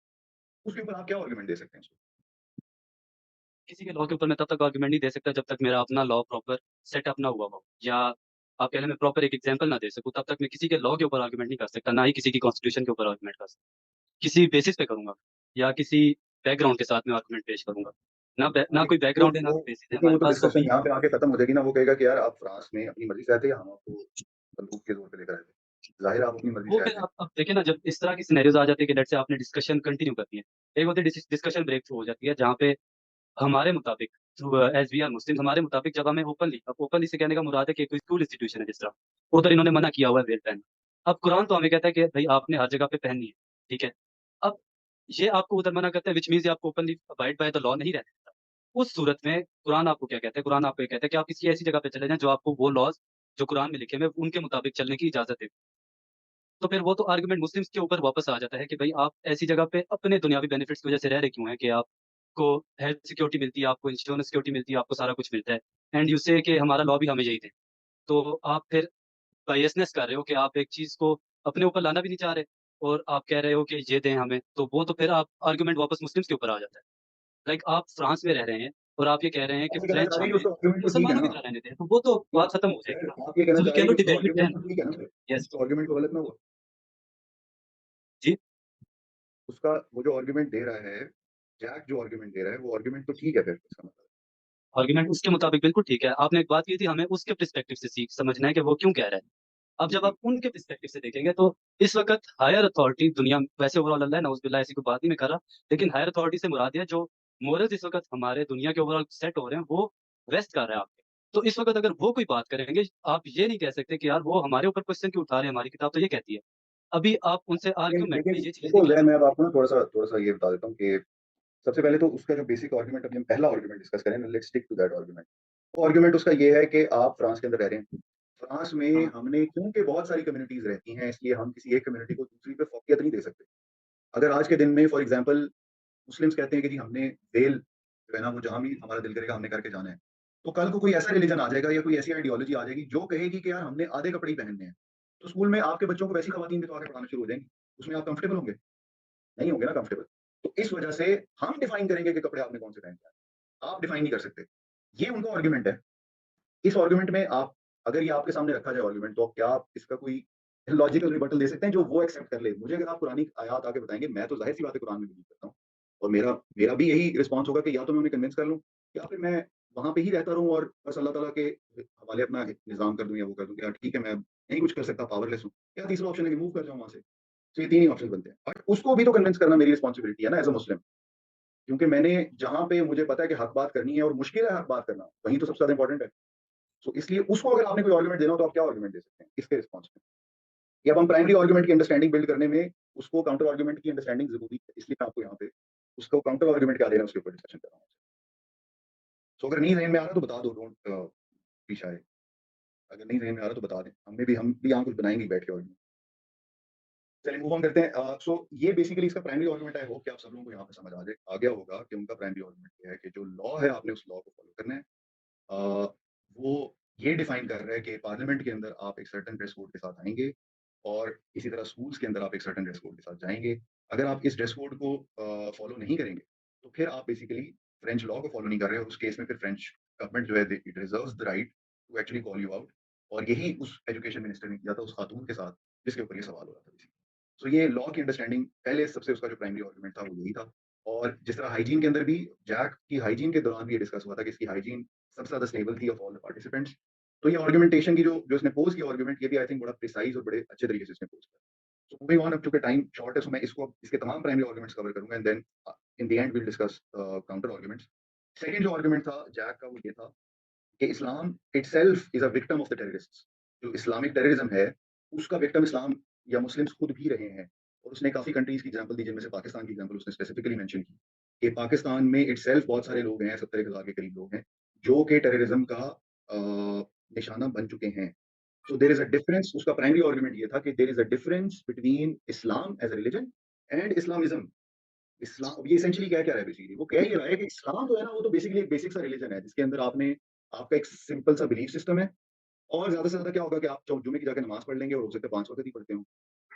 उसके ऊपर आप क्या आर्गुमेंट दे सकते हैं उसको? किसी के लॉ के ऊपर मैं तब तक आर्गुमेंट नहीं दे सकता जब तक मेरा अपना लॉ प्रॉपर सेटअप ना हुआ हो, या आप कह लें मैं प्रॉपर एक एग्जांपल ना दे सकूं, तब तक मैं किसी के लॉ के ऊपर आर्गुमेंट नहीं कर सकता, ना ही किसी की कॉन्स्टिट्यूशन के ऊपर आर्गुमेंट कर सकता। किसी बेसिस पे करूंगा या किसी बैकग्राउंड के साथ में आर्गुमेंट पेश करूंगा। ना देखिए, कोई वो बैकग्राउंड है, ना वो कोई बेसिस है देखिए हमारे वो तो पास, तो डिस्कशन भी यहाँ पे आके खत्म हो जाएगी ना, वो कहेगा कि यार आप फ्रांस में अपनी मर्ज़ी से आए थे या हम आपको बंदूक के ज़ोर पे लेकर आए थे? ज़ाहिर है आप अपनी मर्ज़ी वो से आए फिर थे। आप देखिए ना, जब इस तरह की सिनेरियोज आ जाती है कि लेट्स से आपने डिस्कशन कंटिन्यू करनी है, एक होती है डिस्कशन ब्रेक थ्रू हो जाती है जहाँ पे हमारे मुताबिक एज वी आर मुस्लिम, हमारे मुताबिक जब हमें ओपनली, अब ओपनली से कहने का मुराद है कि कोई स्कूल इंस्टीट्यूशन है जिस तरह, उधर इन्होंने मना किया हुआ है वेल पहनना। अब कुरान तो हमें कहता है कि भाई आपने हर जगह पे पहननी है, ठीक है। अब ये आपको उधर मना करता है, विच मीन्स आपको openly abide by the law नहीं रहने देता। उस सूरत में कुरान आपको क्या कहता है? कुरान आपको ये कहता है कि आप किसी ऐसी जगह पे चले जाएं जो आपको वो लॉज जो कुरान में लिखे हुए हैं, उनके मुताबिक चलने की इजाजत दे। तो फिर वो तो आर्गुमेंट मुस्लिम्स के ऊपर वापस आ जाता है कि भाई आप ऐसी जगह पे अपने दुनियावी बेनिफिट्स की वजह से रह रहे क्यों हैं कि आपको हेल्थ सिक्योरिटी मिलती है, आपको इंश्योरेंस सिक्योरिटी मिलती है, आपको सारा कुछ मिलता है, एंड यू से कि हमारा लॉ भी हमें यही दे। तो आप फिर बायसनेस कर रहे हो कि आप एक चीज़ को अपने ऊपर लाना भी नहीं चाह रहे, और आप कह रहे हो कि ये दें हमें, तो वो तो फिर आप आर्गुमेंट वापस मुस्लिम्स के ऊपर आ जाता है। लाइक आप फ्रांस में रह रहे हैं और आप ये कह रहे हैं कि आप ये कहना चाह फ्रेंच रहे हैं कि हमें उसका आर्गुमेंट तो ठीक है मुसलमानों की ना? तरह रहने दें, तो वो तो तो बात खत्म हो जाएगी खैर ना। आप ये कहना सो वी चाह रहे कैन हैं नॉट कि उसका डिबेट विद आर्गुमेंट देम। तो ठीक है ना फिर? यस उसका आर्गुमेंट तो गलत ना हुआ? जी। उसका वो जो आर्गुमेंट दे रहा है, जैक जो आर्गुमेंट दे रहा है, वो आर्गुमेंट तो ठीक है फिर इसका मतलब। आर्गुमेंट उसके मुताबिक बिल्कुल ठीक है। आपने एक बात की थी, हमें उसके पर्सपेक्टिव से सीख समझना है कि वो क्यों कह रहा है। अब जी, जब जी। आप उनके पर्सपेक्टिव से देखेंगे तो इस वक्त हायर अथॉरिटी दुनिया में, वैसे ओवरऑल अल्लाह नौज़ुबिल्लाह ऐसी कोई बात नहीं मैं कर रहा, लेकिन हायर अथॉरिटी से मुराद है जो मोरल्स इस वक्त हमारे दुनिया के ओवरऑल सेट हो रहे हैं, वो वेस्ट कर रहा है आपके। तो इस वक्त अगर वो कोई बात करेंगे, आप ये नहीं कह सकते कि यार वो हमारे ऊपर क्वेश्चन क्यों उठा रहे हैं, हमारी किताब तो ये कहती है। अभी आप उनसे लेकिन आर्ग्यूमेंट में लेकिन ये चीज देखो नहीं ला ज़ैन, मैं अब सकते। आपको ना थोड़ा-सा ये बता देता हूँ कि सबसे पहले तो उसका जो बेसिक आर्गुमेंट, अभी हम पहला आर्गुमेंट डिस्कस करें ना, let's stick to that argument. वो आर्गुमेंट उसका ये है कि आप फ्रांस के अंदर रह रहे हैं। फ्रांस में हाँ हमने, क्योंकि बहुत सारी कम्युनिटीज़ रहती हैं, इसलिए हम किसी एक कम्युनिटी को दूसरी पे फ़ौक़ियत नहीं दे सकते। अगर आज के दिन में फॉर एग्ज़ाम्पल मुस्लिम्स कहते हैं कि जी हमने वेल जो है ना, वो जहाँ भी हमारा दिल करेगा हमने करके जाना है। तो कल को कोई ऐसा रिलीजन आ जाएगा या कोई ऐसी आइडियोलॉजी आ जाएगी जो कहेगी कि यार हमने आधे कपड़े ही पहनने हैं। तो स्कूल में आपके बच्चों को वैसी ख़वातीन भी तो आके पढ़ाना शुरू हो जाएँगी। उसमें आप कंफर्टेबल होंगे? नहीं होंगे ना कंफर्टेबल। तो इस वजह से हम डिफाइन करेंगे कि कपड़े आपने कौन से पहनने हैं। आप डिफाइन नहीं कर सकते। ये उनका आर्गुमेंट है। इस आर्गुमेंट में आप, अगर ये आपके सामने रखा जाए आर्गुमेंट, तो क्या आप इसका कोई लॉजिकल रिबटल दे सकते हैं जो वो एक्सेप्ट कर ले? मुझे अगर आप कुरानी आयत आके बताएँगे, मैं तो ज़ाहिर-सी बात है कुरान में बिलीव करता हूँ। और मेरा मेरा भी यही रिस्पॉन्स होगा कि या तो मैं उन्हें कन्विंस कर लूँ, या फिर मैं वहाँ पे ही रहता रहूँ और बस अल्लाह ताला के हवाले अपना निज़ाम कर दूँ या वो कर दूँ कि यार ठीक है, मैं नहीं कुछ कर सकता, पावरलेस हूँ। या तीसरा ऑप्शन है कि मूव कर जाऊँ वहाँ से। तो ये 3 ही ऑप्शन बनते हैं। बट उसको भी तो कन्विंस करना मेरी रिस्पॉन्सिबिलिटी है ना एज़ अ मुस्लिम। क्योंकि मैंने जहाँ पे मुझे पता है कि हक बात करनी है और मुश्किल है हक बात करना, वहीं तो सबसे ज़्यादा इंपॉर्टेंट है। सो इसलिए उसको अगर आपने कोई आर्गुमेंट देना हो तो आप क्या आर्गुमेंट दे सकते हैं इसके रिस्पॉन्स में? या अब हम प्राइमरी आर्गुमेंट की अंडरस्टैंडिंग बिल्ड करने में उसको काउंटर आर्गुमेंट की अंडरस्टैंडिंग ज़रूरी है। इसलिए मैं आपको यहाँ पे उसको काउंटर आर्गुमेंट क्या देना है उसके ऊपर डिस्कशन कर रहा हूँ। सो अगर नहीं ज़हन में आ रहा तो बता दो, डोंट बी शाय। अगर नहीं ज़हन में आ रहा तो बता दें। हम भी यहाँ कुछ बनाएँगे ही बैठ के आर्गुमेंट। चलिए मूव ऑन करते हैं। सो ये बेसिकली इसका प्राइमरी आर्गुमेंट, आई होप कि आप सब लोगों को यहाँ पे समझ आ गया होगा कि उनका प्राइमरी आर्गुमेंट ये है कि जो लॉ है आपने उस लॉ को फॉलो करना है। अ, वो ये डिफाइन कर रहा है कि पार्लियामेंट के अंदर आप एक सर्टेन ड्रेस कोड के साथ आएँगे और इसी तरह स्कूल्स के अंदर आप एक सर्टेन ड्रेस कोड के साथ जाएँगे। अगर आप इस ड्रेस कोड को फॉलो नहीं करेंगे, तो फिर आप बेसिकली फ्रेंच लॉ को फॉलो नहीं कर रहे हो। उस केस में फिर फ्रेंच गवर्नमेंट जो है, it reserves the right to actually call you out. और यही उस एजुकेशन मिनिस्टर ने किया था उस खातून के साथ जिसके ऊपर ये सवाल हो रहा था बेसिकली। सो ये लॉ की अंडरस्टैंडिंग पहले सबसे उसका जो प्राइमरी आर्गुमेंट था वो यही था। और जिस तरह हाइजीन के अंदर भी, जैक की हाइजीन के दौरान भी ये डिस्कस हुआ था कि इसकी हाइजीन सबसे ज़्यादा स्टेबल थी ऑफ ऑल द पार्टिसिपेंट्स। तो ये आर्गुमेंटेशन की जो जो इसने पोज़ किया आर्गुमेंट, ये भी आई थिंक बड़ा प्रिसाइज़ और बड़े अच्छे तरीके से इसने पोज़ किया। सो मूविंग ऑन, अब चूँकि टाइम शॉर्ट है, सो मैं इसको इसके तमाम प्राइमरी आर्गुमेंट्स कवर करूँगा and then in the end we will discuss counter arguments. Second जो आर्गुमेंट था जैक का, वो ये था कि Islam itself is a victim of the terrorists. जो इस्लामिक टेररिज्म है, उसका विक्टिम इस्लाम या मुस्लिम्स खुद भी रहे हैं। और उसने काफ़ी कंट्रीज़ की एग्ज़ाम्पल दी, जिनमें से पाकिस्तान की एग्ज़ाम्पल उसने स्पेसिफिकली मेंशन की। कि पाकिस्तान में इटसेल्फ बहुत सारे लोग हैं, 70,000 के करीब लोग हैं, जो कि टेररिज्म का निशाना बन चुके हैं। So there is a difference. उसका प्राइमरी आर्गुमेंट ये था कि there is a difference between Islam as a religion and Islamism. इस्लाम ये एसेंशियली क्या रहा है बेसिकली, वो कह ये रहा है कि इस्लाम जो है ना वो तो बेसिकली एक बेसिक सा रिलीजन है जिसके अंदर आपका एक सिंपल सा बिलीफ सिस्टम है, और ज्यादा से ज्यादा क्या होगा कि आप जुम्मे की जाकर नमाज पढ़ लेंगे और हो सकता है 5 वक्त ही पढ़ते हो।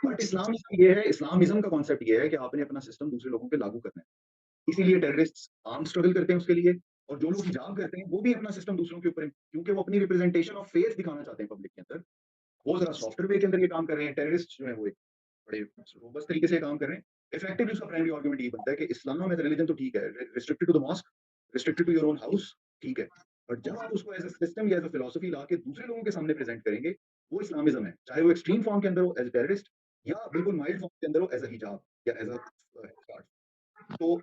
बट इस्लाम ये है, इस्लामिज्म का कॉन्सेप्ट ये है कि आपने अपना सिस्टम दूसरे लोगों पे लागू करना है। इसीलिए टेररिस्ट आर्म स्ट्रगल करते हैं उसके लिए, और जो लोग हिजाब करते हैं वो भी अपना सिस्टम दूसरों के ऊपर, क्योंकि वो अपनी रिप्रेजेंटेशन ऑफ फेथ दिखाना चाहते हैं पब्लिक के अंदर। वो जरा सॉफ्टवेयर वे के अंदर ये काम कर रहे हैं, टेररिस्ट जो है वो एक बड़े रोबस्ट तरीके से काम कर रहे हैं। इफेक्टिवली उसका प्राइमरी आर्गुमेंट ये बनता है कि इस्लाम एज रिलीजन तो ठीक है, restricted to the mosque, restricted to your own house, ठीक है, बट जब आप उसको एज अ सिस्टम या एज अ फिलॉसफी ला के दूसरे लोगों के सामने प्रेजेंट करेंगे, वो इस्लामिज्म है, चाहे वो एक्सट्रीम फॉर्म के अंदर हो एज अ टेररिस्ट, या बिल्कुल माइल्ड फॉर्म के अंदर हो एज अ हिजाब या एज अ। तो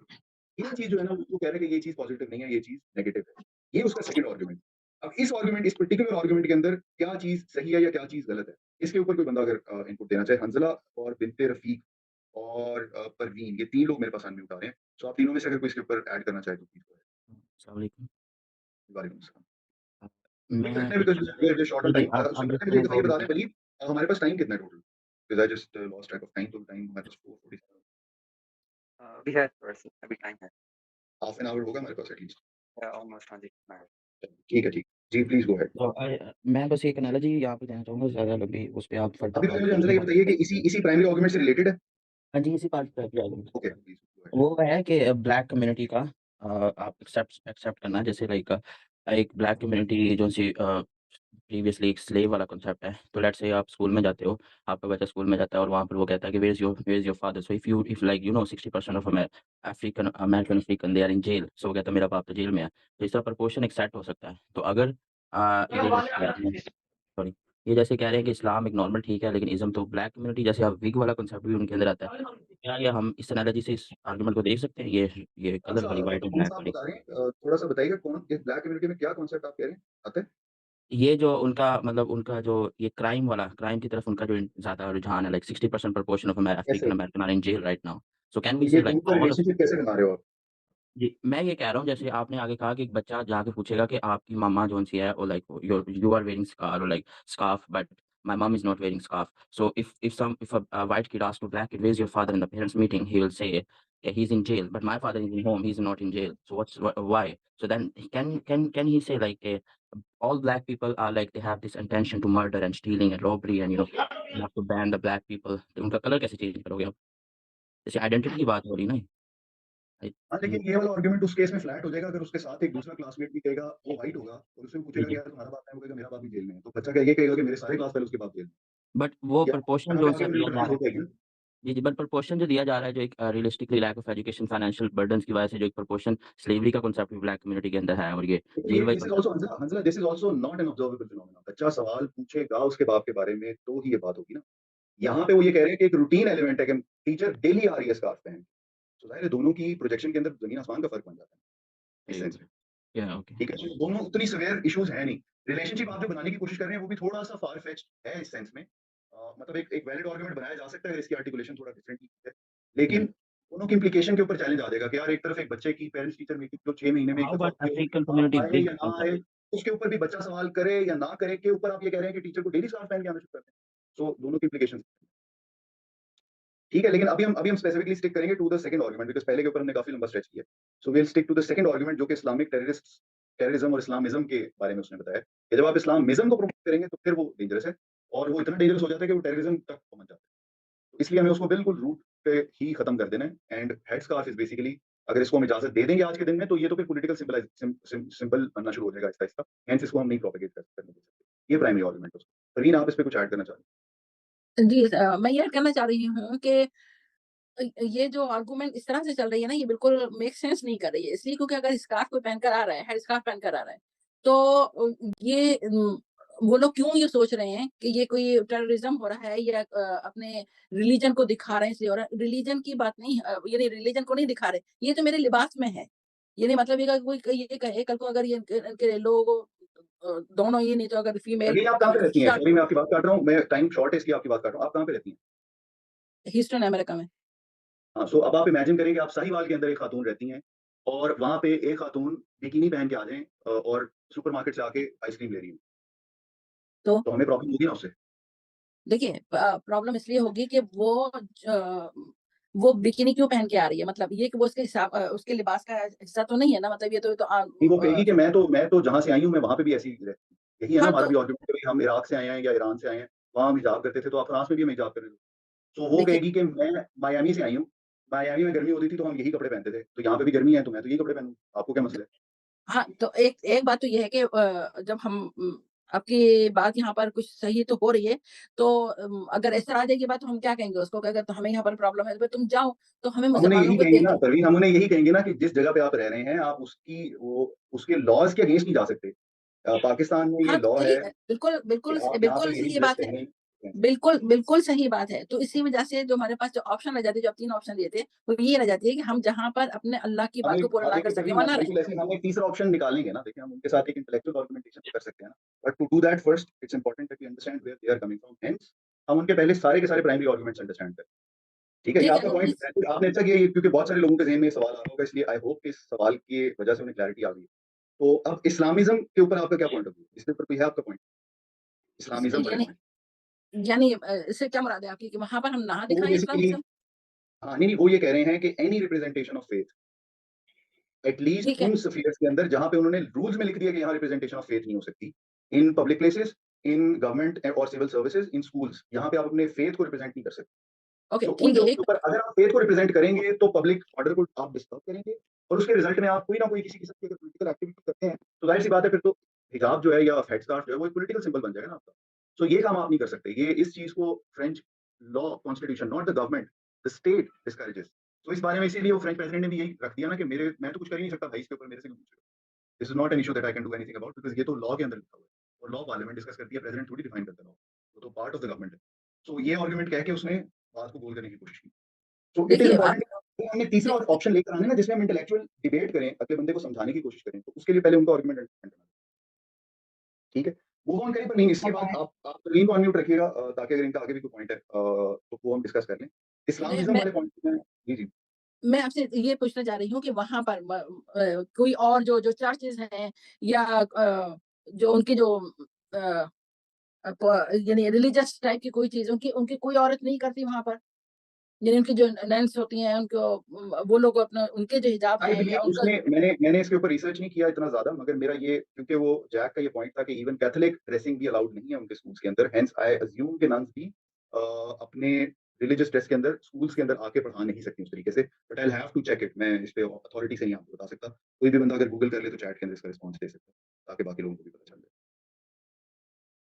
ये चीज जो है ना वो कह रहे हैं कि ये चीज पॉजिटिव नहीं है, ये चीज नेगेटिव है। ये उसका सेकंड आर्गुमेंट। अब इस पर्टिकुलर आर्गुमेंट के अंदर क्या चीज सही है या क्या चीज गलत है, इसके ऊपर कोई बंदा अगर इनपुट देना चाहे, हंजला और बिनते रफीक और परवीन, ये 3 लोग मेरे पास अनम्यूट आ रहे हैं। सो आप तीनों में से अगर कोई इसके ऊपर ऐड करना चाहे तो प्लीज गो अहेड। अस्सलाम वालेकुम। वालेकुम अस्सलाम। मैं करते हैं because we are short on जी, टाइम। आप उससे जो पहले मुझे कहना एक बात ये चाहोगे? बता दें वलीद, हमारे पास टाइम कितना है total? Because I just lost track of time, तो टाइम हमारे पास 4:47, We have अभी टाइम है हाफ एन आवर होगा हमारे पास एटलीस्ट। ऑलमोस्ट। हाँ जी, ठीक है, ठीक। जी प्लीज गो अहेड। तो मैं बस एक एनालॉजी यहाँ पे देना चाहूँगा, ज़्यादा लंबी उस पे आप फर्दर अभी बात मुझे हंसला ये बताइए कि इसी प्राइमरी आर्गुमेंट से रिलेटेड है? हाँ जी, इसी पार्ट पे आप ओके, प्लीज गो अहेड। वो है कि ब्लैक कम्युनिटी का आप एक्सेप्ट करना, जैसे लाइक एक ब्लैक कम्युनिटी जो सी प्रीवियसली एक स्लेव वाला कॉन्सेप्ट है। तो लेट्स से आप स्कूल में जाते हो, आपका बच्चा स्कूल में जाता है और वहाँ पर वो कहता है कि where is your father? So if like 60% of American African they are in jail, so वो कहता है मेरा बाप तो जेल में है। तो इसका प्रोपोर्शन एक सेट हो सकता है। तो अगर ये जैसे आपने सॉरी, ये जैसे कह रहे हैं कि इस्लाम एक नॉर्मल ठीक है, लेकिन इज़्म तो ब्लैक कम्युनिटी जैसे अब विग वाला कॉन्सेप्ट भी उनके अंदर आता है। क्या ये हम इस एनालॉजी से इस आर्गुमेंट को देख सकते हैं? ये कलर अच्छा, वाली, व्हाइट तो एंड कौन-सा ब्लैक आप वाली। बता रहे हैं? थोड़ा-सा बताइएगा कौन इस ब्लैक कम्युनिटी में क्या कॉन्सेप्ट आप कह रहे हैं? आता है? ये जो उनका मतलब उनका जो ये क्राइम की तरफ उनका जो ज़्यादा रुझान है, लाइक 60% proportion of कैसे? African American are in jail right now. So can we ये say like दोनों का all of रिलेशनशिप कैसे बना रहे हो आप? जी, मैं ये कह रहा हूँ जैसे आपने आगे कहा कि एक बच्चा जाके पूछेगा कि आपकी मम्मा कौन-सी है, और like you are wearing scar और like scarf, but my mom is not wearing scarf. So if a white kid asks to black kid, "Where's your father?" in the parents meeting, he will say, "Yeah, he's in jail, but my father is in home, he's not in jail." So why? So then can he say like all black people are like they have this intention to murder and stealing and robbery, and you have to ban the black people. तो उनका colour कैसे change करोगे आप? जैसे identity की बात हो रही है ना। हाँ, लेकिन ये वाला आर्गुमेंट उस केस में फ्लैट हो जाएगा अगर उसके साथ एक दूसरा क्लासमेट भी कहेगा वो व्हाइट होगा और उससे जी, पूछेगा कि जी। यार तुम्हारा बाप है, वो कहेगा मेरा बाप भी जेल में है। तो बच्चा क्या ये कहेगा कि मेरे सारे क्लास फेलो उसके बाप जेल में बट वो हैं। या प्रोपोर्शन यहाँ जो पे उनसे आगे दिया जा न्यूट्रलाइज़ रहा हो है। जाएगी ना। जी, जी, बट प्रोपोर्शन जो दिया जा रहा है, जो एक realistically lack of education, financial burdens की वजह से जो एक प्रोपोर्शन स्लेवरी का कॉन्सेप्ट भी ब्लैक कम्युनिटी के अंदर है, और ये लेकिन जेल ये वाली दिस इज़ कॉन्सेप्ट। आल्सो हंसला this is also not an observable phenomena. बच्चा सवाल पूछेगा उसके बाप के बारे में तो ही ये बात होगी ना। यहाँ पे वो ये कह रहे हैं कि एक रूटीन एलिमेंट है कि टीचर डेली आ रही है स्कार्फ पहन के। तो ज़ाहिर है दोनों की प्रोजेक्शन के अंदर ज़मीन आसमान का फ़र्क बन जाता है इस सेंस में। या ओके। ठीक है? तो दोनों उतनी सिवियर इश्यूज़ हैं नहीं। रिलेशनशिप आप जो बनाने की कोशिश कर रहे हैं वो भी थोड़ा-सा फार फेच्ड है इस सेंस में। मतलब एक वैलिड आर्गुमेंट बनाया जा सकता है, इसकी आर्टिकुलेशन थोड़ा डिफरेंटली है। लेकिन दोनों की इम्प्लीकेशन के ऊपर चैलेंज आ जाएगा कि यार एक तरफ एक बच्चे की पेरेंट्स टीचर मीटिंग जो 6 महीने में एक हाउ दफा अबाउट होती है, अफ्रीकन आप कम्युनिटी आए बिग या ना कॉन्सेप्ट? आए, उसके ऊपर भी बच्चा सवाल करे या ना करे के ऊपर आप ये कह रहे हैं कि टीचर को डेली स्कार्फ पहन के आना शुरू करते हैं। सो दोनों की इम्प्लीकेशंस ठीक है, लेकिन अभी हम स्पेसिफिकली स्टिक करेंगे to the second argument because पहले के ऊपर हमने काफी लंबा स्ट्रेच किया। So we will stick to the second argument जो कि इस्लामिक टेररिज्म और इस्लामिज्म के बारे में उसने बताया कि जब आप इस्लामिज्म को प्रमोट करेंगे तो फिर वो डेंजरस है, और वो इतना डेंजरस हो जाता है कि वो टेररिज्म तक पहुंच जाता है। तो इसलिए हमें उसको बिल्कुल रूट पे ही खत्म कर देना है। And head scarf is basically, अगर इसको हम इजाजत दे देंगे आज के दिन में तो ये तो फिर पॉलिटिकल सिंबल बनना शुरू हो जाएगा आहिस्ता-आहिस्ता। हेंस इसको हम नहीं प्रोपेगेट करने दे सकते। ये प्राइमरी आर्गुमेंट है उसका। परवीन आप इस पे कुछ ऐड करना चाह रहे हैं? जी, मैं ये कहना चाह रही हूँ कि ये जो आर्गुमेंट इस तरह से चल रही है ना, ये बिल्कुल मेक सेंस नहीं कर रही है। इसलिए क्योंकि अगर स्कार्फ कोई पहनकर आ रहा है, हेड स्कार्फ पहनकर आ रहा है, तो ये वो लोग क्यों ये सोच रहे हैं कि ये कोई टेररिज्म हो रहा है या अपने रिलीजन को दिखा रहे हैं इसलिए हो रहा है। रिलीजन की बात नहीं ये नहीं, रिलीजन को नहीं दिखा रहे, ये तो मेरे लिबास में है। ये नहीं मतलब ये कहे कल को अगर ये इनके लोग दोनों ये नहीं तो अगर फीमेल परवीन आप कहाँ पे रहती हैं? शर्ट सॉरी मैं आपकी बात काट रहा हूँ, मैं टाइम शॉर्ट है इसलिए आपकी बात काट रहा हूँ। आप कहाँ पे रहती हैं? ह्यूस्टन अमेरिका में। हाँ, सो अब आप इमेजिन करें कि आप साहिवाल के अंदर एक खातून रहती हैं और वहाँ पे एक खातून बिकिनी पहन के आ जाएँ और सुपरमार्केट से आके आइसक्रीम ले रही हैं, तो तो हमें प्रॉब्लम होगी ना उससे? देखिए प्रॉब्लम इसलिए होगी कि वो बिकिनी क्यों पहन के आ रही है? मतलब ये कि वो उसके लिबास का हिस्सा तो नहीं है ना, मतलब ये तो नहीं, वो कहेगी कि मैं तो जहाँ से आई हूँ, मैं वहाँ पे भी ऐसी ही रहती हूँ। यही है ना हाँ, हमारा तो भी आर्गुमेंट कि भई हम इराक से आए हैं या ईरान से आए हैं, वहाँ हम हिजाब करते थे, तो आप फ्रांस में भी हमें हिजाब करने दो। तो वो देखिए कहेगी कि मैं मायामी से आई हूँ, मायामी में गर्मी होती थी तो हम यही कपड़े पहनते थे, तो यहाँ पे भी गर्मी है तो मैं तो यही कपड़े पहनूँ, आपको क्या मसला है? हाँ, तो एक एक बात तो ये है कि जब हम आपकी बात यहाँ पर कुछ सही तो हो रही है, तो अगर इस तरह आ जाएगी बात तो हम क्या कहेंगे उसको कि अगर तो हमें यहाँ पर प्रॉब्लम है तो तुम जाओ, तो हमें हम उन्हें मुसलमानों यही को कहेंगे देख ना परवीन, हम उन्हें यही कहेंगे ना कि जिस जगह पे आप रह रहे हैं, आप उसके लॉज़ के अगेंस्ट नहीं जा सकते। पाकिस्तान में ये हाँ, तो लॉ सही है बिल्कुल, कि बिल्कुल आप यहाँ पे बिल्कुल यही सही ड्रेस बात है। पहने बिल्कुल, बिल्कुल सही बात है। तो इसी वजह से जो हमारे पास जो ऑप्शन रह जाती है, जो आप 3 ऑप्शन दिए थे, वो ये रह जाती है कि हम जहाँ पर अपने अल्लाह की बात को पूरा हाँ, ना कर देखिए सकें, परवीन, वहाँ हम ना रहें। बिल्कुल ऐसे ही हम एक तीसरा ऑप्शन निकालेंगे ना, देखिए हम उनके साथ एक इंटेलेक्चुअल आर्गुमेंटेशन तो कर सकते हैं ना, but to do that first it's important that we understand where they are coming from, hence हम उनके पहले सारे के सारे प्राइमरी आर्गुमेंट्स अंडरस्टैंड करें। ठीक है? ये ठीक है, आपका तो पॉइंट प्लीज़ आपने अच्छा किया ये, क्योंकि बहुत सारे लोगों के ज़हन में ये सवाल आ रहा होगा, इसलिए आई होप कि इस सवाल की वजह से उन्हें क्लैरिटी आ गई है। तो अब इस्लामिज़्म के ऊपर आपका क्या पॉइंट ऑफ व्यू है? इसके ऊपर कोई है आपका पॉइंट? इस इस्लामिज़्म वाले पॉइंट? यानी इससे क्या मुराद है आपकी कि वहाँ पर हम ना तो वो दिखाएँ बेसिकली इस्लामिज़्म? हाँ, नहीं, नहीं, वो ये कह रहे हैं कि any representation of faith at least ठीक है, उन स्फीयर्स के अंदर जहाँ पे उन्होंने रूल्स में लिख दिया कि यहाँ रिप्रेजेंटेशन ऑफ फेथ नहीं हो सकती। In public places, in government और सिविल सर्विसेज, इन स्कूल्स, यहाँ पे आप अपने फेथ को रिप्रेजेंट नहीं कर सकते। ओके, सो उन ठीक है, जगहों एक के ऊपर अगर आप फेथ को रिप्रेजेंट करेंगे तो पब्लिक ऑर्डर को आप डिस्टर्ब करेंगे और उसके रिजल्ट में आप कोई ना कोई किसी किस्म की अगर पॉलिटिकल एक्टिविटी करते हैं तो जाहिर सी बात है फिर तो हिजाब जो है या हेडस्कार्फ जो है वो एक पॉलिटिकल सिंबल बन जाएगा ना आपका। सो ये काम आप नहीं कर सकते। ये इस चीज को French law constitution not the government the state discourages. तो इस बारे में इसीलिए वो फ्रेंच प्रेसिडेंट ने भी यही रख दिया ना कि मेरे मैं तो कुछ कर ही नहीं सकता भाई इसके ऊपर मेरे से क्यों पूछ रहे हो। This is not an issue that I can do anything about because ये तो लॉ के अंदर लिखा हुआ है और लॉ पार्लियामेंट डिस्कस करती है, प्रेसिडेंट थोड़ी डिफाइन करता है लॉ, वो तो पार्ट ऑफ द गवर्नमेंट है। सो ये आर्गुमेंट कह के उसने बात को गोल करने की कोशिश की। तो इट इज़ देखिए आप इम्पोर्टेंट कि हमने तीसरा दे ऑप्शन लेकर आना है ना जिसमें हम इंटेलेक्चुअल डिबेट करें, अगले बंदे को समझाने की कोशिश करें, तो उसके लिए पहले उनका आर्गुमेंट अंडरस्टैंड करना, ठीक है? मूव ऑन करें परवीन, इसके बाद आप परवीन को अनम्यूट रखिएगा ताकि अगर इनका आगे भी कोई पॉइंट है तो वो हम डिस्कस कर लें। नहीं, इस्लामिज़्म वाले पॉइंट में जी, जी। मैं आपसे ये पूछना चाह रही हूँ कि वहाँ पर कोई और जो चर्चेज़ हैं या जो उनकी जो अ यानी रिलीजियस टाइप की कोई चीज़ उनकी उनकी कोई औरत नहीं करती वहाँ पर? यानी उनकी जो नन्स होती हैं उनको वो लोग अपना उनके जो हिजाब आई हैं या बिलीव उनका उसने मैंने इसके ऊपर रिसर्च नहीं किया इतना ज़्यादा, मगर मेरा ये क्योंकि वो जैक का ये पॉइंट था कि इवन कैथोलिक ड्रेसिंग भी अलाउड नहीं है उनके स्कूल्स के अंदर, हेंस आई अज़्यूम कि नन्स भी अपने रिलिजियस ड्रेस के अंदर स्कूल्स के अंदर आके पढ़ा नहीं सकती उस तरीके से। But I will have to check it, मैं इस पे अथॉरिटी से नहीं आपको बता सकता। कोई भी बंदा अगर गूगल कर ले तो चैट के अंदर इसका रिस्पॉन्स दे सकता है, ताकि बाकी लोगों को भी पता चल जाए।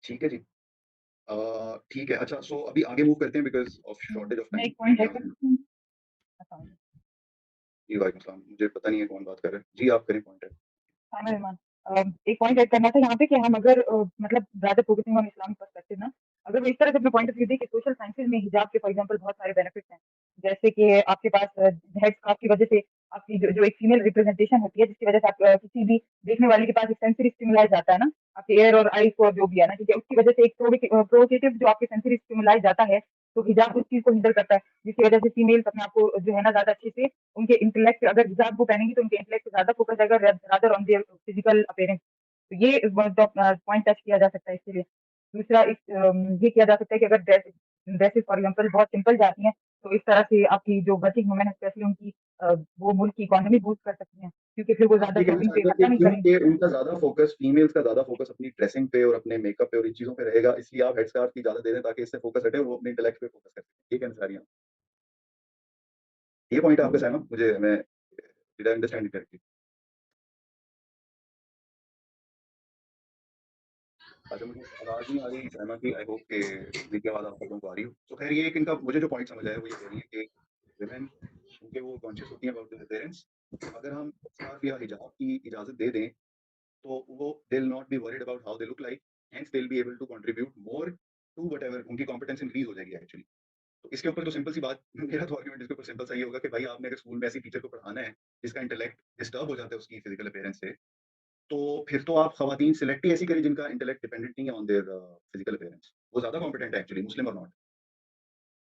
ठीक है जी। ठीक है, अच्छा सो अभी आगे मूव करते हैं बिकॉज़ ऑफ शॉर्टेज ऑफ मैं टाइम। एक पॉइंट ऐड कर सकती हूँ? बताऊँ। जी, वालेकुम सलाम। मुझे पता नहीं है कौन बात कर रहा है। जी, आप करें पॉइंट है। हाँ, मैं ईमान। एक पॉइंट ऐड करना था यहाँ पे कि हम अगर मतलब ज़्यादा फोकसिंग ऑन इस्लामिक पर्सपेक्टिव ना, अगर वो इस तरह से अपने पॉइंट ऑफ व्यू दें कि सोशल साइंसेज़ में हिजाब के फॉर एग्जांपल बहुत सारे बेनिफिट्स हैं। जैसे कि आपके पास हेड स्कार्फ की वजह से आपकी जो जो एक फीमेल रिप्रेजेंटेशन होती है, जिसकी वजह से आप किसी भी देखने वाले के पास एक सेंसरी स्टिमुलाई जाता है ना, आपके ईयर और आईज़ को जो भी है ना, ठीक है? उसकी वजह से एक प्रोवोकेटिव जो आपके सेंसरी स्टिमुलाई जाता है, तो हिजाब उस चीज़ को हैंडल करता है, जिसकी वजह से फीमेल्स अपने आप को जो है ना ज़्यादा अच्छे से उनके इंटेलेक्ट अगर हिजाब वो पहनेंगी तो उनके इंटेलेक्ट पे ज़्यादा फोकस आएगा rather on their physical appearance. तो ये पॉइंट टच किया जा सकता है इसके लिए। दूसरा ये किया जा सकता है कि अगर ड्रेसेस फॉर एग्जांपल बहुत सिंपल जाती हैं, तो इस तरह से आपकी जो वर्किंग वुमेन है स्पेशली उनकी वो मुल्क की इकोनॉमी बूस्ट कर सकती हैं, क्योंकि फिर वो ज़्यादा ठीक है, मैं शॉपिंग पे समझा कि खर्चा नहीं करेंगी। क्योंकि उनका ज़्यादा फ़ोकस फीमेल्स का ज़्यादा फ़ोकस अपनी ड्रेसिंग पे और अपने मेकअप पे और इन चीज़ों पे रहेगा, इसलिए आप हेड स्कार्फ की इजाज़त दे दें ताकि इससे फ़ोकस हटे और वो अपने इंटेलेक्ट पे फ़ोकस कर सकें। ये कहना चाह रही हैं आप? ये पॉइंट आपका सहमत मुझे मैं did I understand it correctly? अच्छा, मुझे आवाज़ नहीं आ रही सहमति, आई होप कि मेरी आवाज़ आप लोगों को आ रही हो। तो ख़ैर ये एक इनका मुझे जो पॉइंट समझ आया वो ये कह रही है कि वुमेन क्योंकि वो कॉन्शियस होती हैं अबाउट देयर अपीयरेंस, अगर हम स्कार्फ या हिजाब की इजाज़त दे दें तो वो they will not be worried about how they look like, hence they will be able to contribute more to whatever उनकी कॉम्पिटेंस इंक्रीज़ हो जाएगी एक्चुअली। तो इसके ऊपर तो सिंपल सी बात मेरा तो आर्गुमेंट इसके ऊपर सिंपल सा ये होगा कि भाई आपने अगर स्कूल में ऐसी टीचर को पढ़ाना है जिसका इंटेलेक्ट डिस्टर्ब हो जाता है उसकी फिजिकल अपीयरेंस से, तो फिर तो आप खवातीन सिलेक्ट ही ऐसी करें जिनका इंटेलेक्ट डिपेंडेंट नहीं है ऑन देयर फिजिकल अपीयरेंस। वो ज़्यादा कॉम्पिटेंट है एक्चुअली मुस्लिम और नॉट।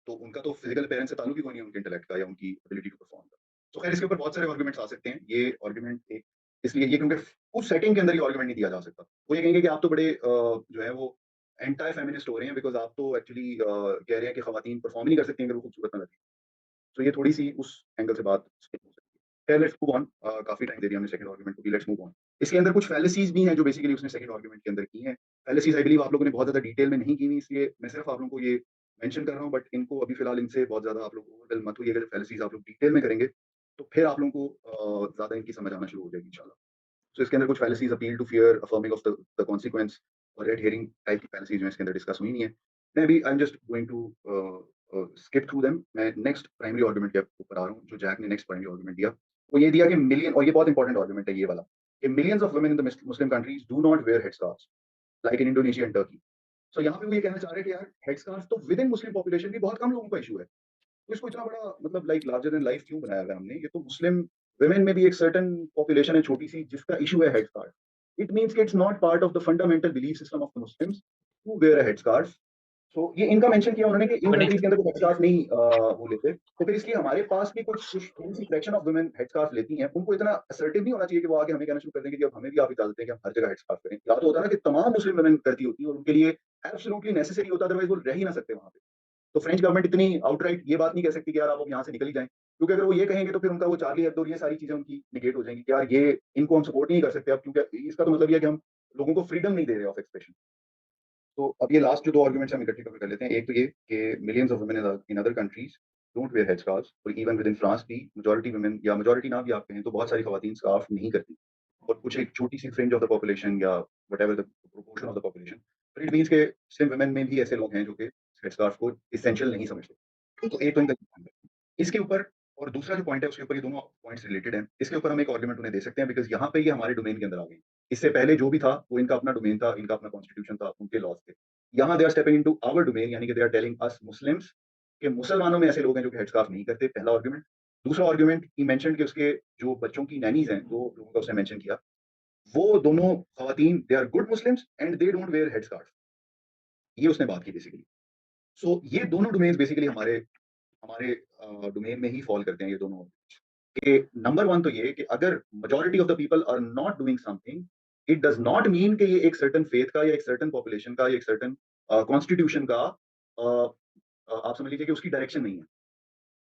तो उनका तो फिजिकल पेरेंट्स से ताल्लुक ही कोई नहीं है उनके इंटेलेक्ट का या उनकी एबिलिटी टू परफॉर्म का। तो खैर इसके ऊपर बहुत सारे आर्गुमेंट्स आ सकते हैं। ये आर्गुमेंट एक इसलिए ये क्योंकि उस सेटिंग के अंदर ये आर्गुमेंट नहीं दिया जा सकता। वो ये कहेंगे कि आप तो बड़े जो है वो एंटी फेमिनिस्ट हो रहे हैं बिकॉज़ आप तो एक्चुअली कह रहे हैं कि खवातीन परफॉर्म ही नहीं कर सकती अगर वो खूबसूरत ना लगें। तो ये थोड़ी-सी उस एंगल से बात skip हो सकती है। खैर लेट्स मूव ऑन। काफ़ी टाइम दे दिया हमने सेकंड आर्गुमेंट को भी, लेट्स मूव ऑन। इसके अंदर कुछ फैलेसीज़ भी हैं जो बेसिकली उसने सेकंड आर्गुमेंट के अंदर की हैं। फैलेसीज़ आई बिलीव आप लोगों ने बहुत ज़्यादा डिटेल में नहीं की हुई, इसलिए मैं सिर्फ आप लोगों को ये मेंशन कर रहा हूँ, बट इनको अभी फिलहाल इनसे बहुत ज़्यादा आप लोग ओवरवेल्म मत होइएगा। जब फैलेसीज़ आप लोग डिटेल में करेंगे, तो फिर आप लोगों को ज़्यादा इनकी समझ आना शुरू हो जाएगी इंशाल्लाह। सो इसके अंदर कुछ fallacies appeal to fear, affirming of the consequence और रेड हेरिंग टाइप की फैलेसीज़ जो हैं इसके अंदर डिस्कस हुई नहीं है। मैं अभी I am just going to skip through them. मैं नेक्स्ट प्राइमरी आर्गुमेंट के ऊपर आ रहा हूँ, जो जैक ने नेक्स्ट प्राइमरी आर्गुमेंट दिया। वो ये दिया कि मिलियन, और ये बहुत इंपॉर्टेंट आर्गुमेंट है ये वाला, कि millions of women in the Muslim countries do not wear headscarfs like in Indonesia and Turkey. So यहाँ पे वो ये कहना चाह रहे हैं कि यार हेडस्कार्फ तो विद इन मुस्लिम पॉपुलेशन भी बहुत कम लोगों का इशू है। तो इसको इतना बड़ा मतलब लाइक लार्जर देन लाइफ क्यों बनाया हुआ है हमने? ये तो मुस्लिम वुमेन में भी एक सर्टेन पॉपुलेशन है छोटी-सी जिसका इश्यू है हेडस्कार्फ। इट मीन्स कि it's not part of the fundamental belief system of the Muslims to wear a headscarf. So ये इनका मेंशन किया उन्होंने कि इन कंट्रीज के अंदर कोई हेडस्कार्फ नहीं वो लेते। तो फिर इसलिए हमारे पास भी कुछ कुछ थोड़ी-सी फ्रैक्शन ऑफ वुमेन हेडस्कार्फ लेती हैं। उनको इतना असर्टिव नहीं होना चाहिए कि वो आके हमें कहना शुरू कर दें कि अब हमें भी आप इजाज़त दें कि हम हर जगह हेडस्कार्फ करें। या तो होता है ना कि तमाम मुस्लिम वुमेन करती होती हैं और उनके लिए एब्सोल्युटली नेसेसरी होता है, अदरवाइज़ वो रह ही ना सकते वहाँ पे। तो फ्रेंच गवर्नमेंट इतनी आउटराइट ये बात नहीं कह सकती कि यार आप अब यहाँ से निकल ही जाएँ। क्योंकि अगर वो ये कहेंगे तो फिर उनका वो चार्ली हेब्दो और ये सारी चीज़ें उनकी नेगेट हो जाएँगी कि यार ये इनको हम सपोर्ट नहीं कर सकते अब, क्योंकि इसका तो मतलब ये है कि हम लोगों को फ्रीडम नहीं दे रहे ऑफ एक्सप्रेशन। तो अब ये लास्ट जो 2 आर्गुमेंट्स हम इकट्ठे कवर कर लेते हैं। एक तो ये कि millions of women in other countries don't wear headscarfs, और इवन विद इन फ्रांस भी मेजॉरिटी वुमेन, या मेजॉरिटी ना भी आप कहें तो बहुत सारी खवातीन स्कार्फ नहीं करती। और कुछ एक छोटी-सी फ्रिंज ऑफ द पॉपुलेशन या whatever the proportion of the population, but it means के मुस्लिम वुमेन में भी ऐसे लोग हैं जो कि हेडस्कार्फ को एसेंशियल नहीं समझते। तो एक तो इनका इसके ऊपर, और दूसरा जो पॉइंट है उसके ऊपर ये दोनों पॉइंट्स रिलेटेड हैं। इसके ऊपर हम एक आर्गुमेंट उन्हें दे सकते हैं बिकॉज़ यहाँ पे ये हमारे डोमेन के अंदर आ गई। इससे पहले जो भी था वो इनका अपना डोमेन था, इनका अपना कॉन्स्टिट्यूशन था, उनके लॉज़ थे। यहाँ they are stepping into our domain, यानी कि they are telling us Muslims कि मुसलमानों में ऐसे लोग हैं जो कि हेडस्कार्फ नहीं करते, पहला आर्गुमेंट। दूसरा आर्गुमेंट ही मेंशन्ड कि उसके जो बच्चों की नैनीज़ हैं, 2 लोगों का उसने मेंशन किया। वो दोनों खवातीन they are good Muslims and they don't wear headscarf. ये उसने बात की बेसिकली। सो ये दोनों डोमेन्स बेसिकली हमारे हमारे डोमेन में ही फॉल करते हैं ये दोनों। कि नंबर 1 तो ये कि अगर majority of the people are not doing something, it does not mean कि ये एक सर्टेन फेथ का या एक सर्टेन पॉपुलेशन का या एक सर्टेन कॉन्स्टिट्यूशन का आप समझ लीजिए कि उसकी डायरेक्शन नहीं है।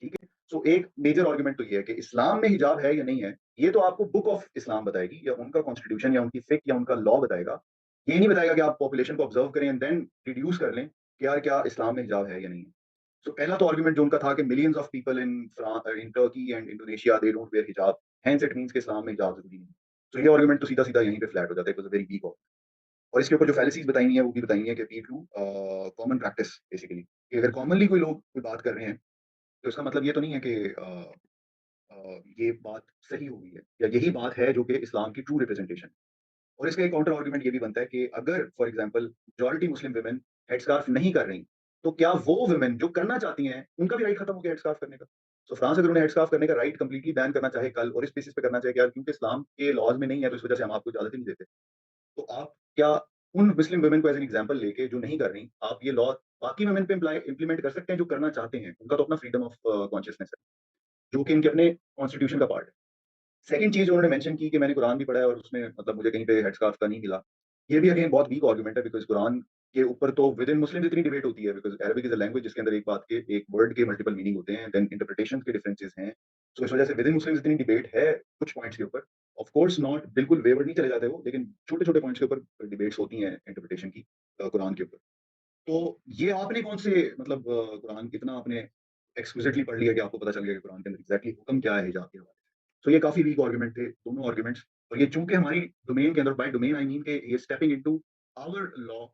ठीक है? सो एक मेजर आर्गुमेंट तो ये है कि इस्लाम में हिजाब है या नहीं है, ये तो आपको बुक ऑफ इस्लाम बताएगी या उनका कॉन्स्टिट्यूशन या उनकी फिक्ह या उनका लॉ बताएगा। ये नहीं बताएगा कि आप पॉपुलेशन को ऑब्जर्व करें एंड देन डिड्यूस कर लें कि यार क्या इस्लाम में हिजाब है या नहीं है। सो पहला तो आर्गुमेंट जो उनका था कि millions of people in Turkey and Indonesia they don't where हिजाब, हेंस इट मीन्स कि इस्लाम में हिजाब ज़रूरी नहीं है। तो ये आर्गुमेंट तो सीधा-सीधा यहीं पे फ्लैट हो जाता है, it was a very weak argument. और इसके ऊपर जो फैलेसीज़ बताई हैं वो भी बताई हैं कि appeal to common practice basically, कि अगर कॉमनली कोई लोग कोई बात कर रहे हैं, तो इसका मतलब ये तो नहीं है कि ये बात सही हो गई है या यही बात है जो कि इस्लाम की ट्रू रिप्रेजेंटेशन। और इसका एक काउंटर आर्गुमेंट ये भी बनता है कि अगर for example majority Muslim women headscarf नहीं कर रही, तो क्या वो वुमेन जो करना चाहती हैं, उनका भी राइट खत्म हो गया हेडस्कार्फ करने का? सो फ्रांस अगर उन्हें हेडस्कार्फ करने का राइट कंप्लीटली बैन करना चाहे कल, और इस बेसिस पे करना चाहे कि यार क्योंकि इस्लाम के लॉज में नहीं है तो इस वजह से हम आपको इजाजत ही नहीं देते। तो आप क्या उन मुस्लिम वुमेन को एज़ एन एग्जांपल लेके जो नहीं कर रही, आप ये लॉ बाकी वुमेन पे इम्प्लीमेंट कर सकते हैं जो करना चाहते हैं? उनका तो अपना फ्रीडम ऑफ कॉन्शियसनेस है, जो कि इनके अपने कॉन्स्टिट्यूशन का पार्ट है। सेकंड चीज़ उन्होंने मेंशन की कि मैंने कुरान भी पढ़ा है और उसमें मतलब मुझे कहीं पे हेडस्कार्फ का नहीं मिला। ये भी अगेन बहुत वीक आर्गुमेंट है बिकॉज़ कुरान के ऊपर तो विद इन मुस्लिम्स इतनी डिबेट होती है because Arabic is a language जिसके अंदर एक बात के एक वर्ड के मल्टीपल मीनिंग होते हैं, देन इंटरप्रिटेशंस के डिफरेंसेस हैं। सो इस वजह से विद इन मुस्लिम्स इतनी डिबेट है कुछ पॉइंट्स के ऊपर। ऑफ कोर्स नॉट बिल्कुल वेवर्ड नहीं चले जाते वो, लेकिन छोटे-छोटे पॉइंट्स के ऊपर डिबेट्स होती हैं इंटरप्रिटेशन की कुरान के ऊपर। तो ये आपने कौन से मतलब कुरान कितना आपने एक्सक्विजिटली पढ़ लिया कि आपको पता चल गया कि कुरान के अंदर एग्ज़ैक्टली हुक्म क्या है हिजाब के हवाले से। तो ये काफ़ी वीक आर्गुमेंट थे, दोनों आर्गुमेंट्स। और ये चूँकि हमारी डोमेन के अंदर, बाय डोमेन आई मीन के ये स्टेपिंग इनटू आवर लॉ,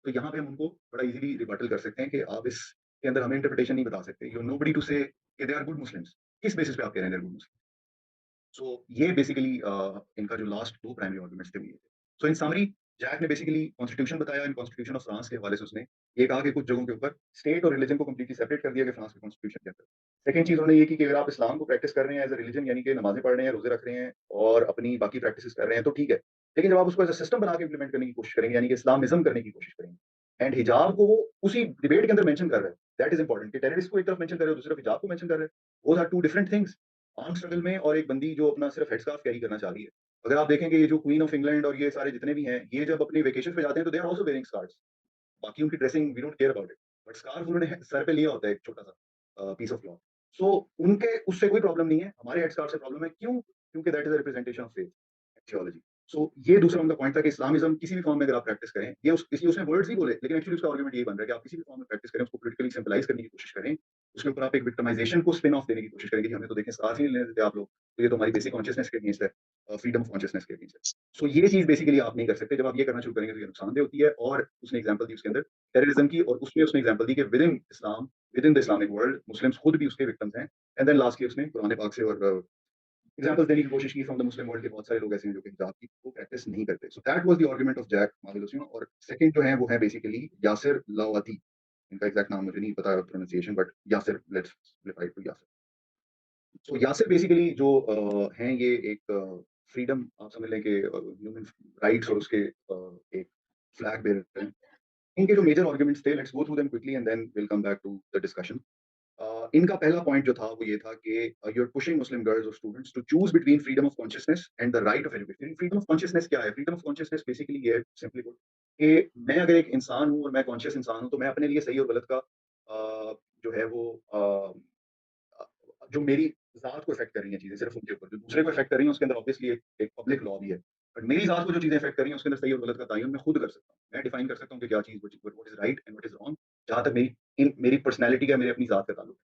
तो यहाँ पे हम उनको बड़ा ईज़िली रिबटल कर सकते हैं कि आप इसके अंदर हमें इंटरप्रिटेशन नहीं बता सकते। You are nobody to say कि दे आर गुड मुस्लिम्स। किस बेसिस पे आप कह रहे हैं they are good Muslims? So ये बेसिकली इनका जो लास्ट 2 प्राइमरी आर्गुमेंट्स थे वो ये थे। सो इन समरी जैक ने बेसिकली कॉन्स्टिट्यूशन बताया, इन कॉन्स्टिट्यूशन ऑफ फ्रांस के हवाले से उसने ये कहा कि कुछ जगहों के ऊपर स्टेट और रिलीजन को कंप्लीटली सेपरेट कर दिया गया फ्रांस के कॉन्स्टिट्यूशन के अंदर। सेकंड चीज़ उन्होंने ये की कि अगर आप इस्लाम को प्रैक्टिस कर रहे हैं एज़ अ रिलीजन, यानी कि नमाज़ें पढ़ रहे हैं, रोज़े रख रहे हैं और अपनी बाकी प्रैक्टिसेस कर रहे हैं तो ठीक है। लेकिन जब आप उसको एज़ अ सिस्टम बना के इम्प्लीमेंट करने की कोशिश करेंगे, यानी कि इस्लामिज़्म करने की कोशिश करेंगे, एंड हिजाब को वो उसी डिबेट के अंदर मेंशन कर रहे हैं। दैट इज इंपॉर्टेंट कि टेररिस्ट को एक तरफ मेंशन कर रहे हो, दूसरी तरफ हिजाब को मेंशन कर रहे हैं। Both are two different things. Arm struggle में और एक बंदी जो अपना सिर्फ हेडस्कार्फ कैरी करना चाह रही है। अगर आप देखेंगे ये जो क्वीन ऑफ इंग्लैंड और ये सारे जितने भी हैं, ये जब अपनी वेकेशन पे जाते हैं तो they are also wearing scarfs. बाकी उनकी dressing we don't care about it, but scarf उन्होंने सर पे लिया होता है एक छोटा-सा पीस ऑफ क्लॉथ। सो उनके उससे कोई प्रॉब्लम नहीं है, हमारे हेडस्कार्फ से प्रॉब्लम है। क्यों? क्योंकि that is a representation of faith, theology. So ये दूसरा उनका पॉइंट था कि इस्लामिज़्म किसी भी फॉर्म में अगर आप प्रैक्टिस करें, ये उसने वर्ड्स ही बोले, लेकिन एक्चुअली उसका आर्गुमेंट यही बन रहा है कि आप किसी भी फॉर्म में प्रैक्टिस करें, उसको पॉलिटिकली सिंपलाइज़ करने की कोशिश करें, उसके ऊपर आप एक विक्टिमाइज़ेशन को स्पिन ऑफ देने की कोशिश करेंगे कि हमें तो देखें साथ ही नहीं लेने देते आप लोग, तो ये तो हमारी बेसिक कॉन्शियसनेस के अगेंस्ट है, फ्रीडम ऑफ कॉन्शियसनेस के अगेंस्ट है। सो ये चीज़ बेसिकली आप नहीं कर सकते। जब आप ये करना शुरू करेंगे तो ये नुकसानदेह होती है। और उसने एग्जांपल दी उसके अंदर टेररिज्म की, और उसमें उसने एग्जांपल दी कि with in the Islamic world Muslims खुद भी उसके विक्टिम्स हैं। एंड देन लास्टली उसने कुरान पाक से और एग्जांपल्स देने की कोशिश की फ्रॉम द मुस्लिम वर्ल्ड के बहुत सारे लोग ऐसे हैं जो कि हिजाब की वो प्रैक्टिस नहीं करते। So that was the argument of Jack मागिलुसियो। और सेकंड जो है वो है बेसिकली यासिर लावाती। इनका एग्जैक्ट नाम मुझे नहीं पता pronunciation, but Yasir, let's simplify to Yasir. So Yasir basically जो हैं, ये एक फ्रीडम आप समझ लें कि ह्यूमन राइट्स और उसके एक फ्लैग बेरर हैं। इनके जो मेजर आर्गुमेंट्स थे, let's go through them quickly and then will come back to the discussion. इनका पहला पॉइंट जो था वो ये था कि you are pushing Muslim girls और students to choose between freedom of consciousness and the right of education. Freedom of consciousness क्या है? फ्रीडम ऑफ कॉन्शियसनेस बेसिकली ये है, सिंपली पुट, कि मैं अगर एक इंसान हूँ और मैं कॉन्शियस इंसान हूँ, तो मैं अपने लिए सही और गलत का जो है वो जो मेरी ज़ात को इफ़ेक्ट कर रही हैं चीज़ें सिर्फ़ उनके ऊपर, जो दूसरे को इफ़ेक्ट कर रही हैं उसके अंदर ऑब्वियसली एक पब्लिक लॉ भी है। बट मेरी ज़ात को जो चीज़ें इफ़ेक्ट कर रही हैं उसके अंदर सही और गलत का तयन मैं खुद कर सकता हूँ। मैं डिफाइन कर सकता हूँ कि क्या चीज़ what is right and what is wrong, जहाँ तक मेरी पर्सनैलिटी का, मेरी अपनी ज़ात का ताल्लुक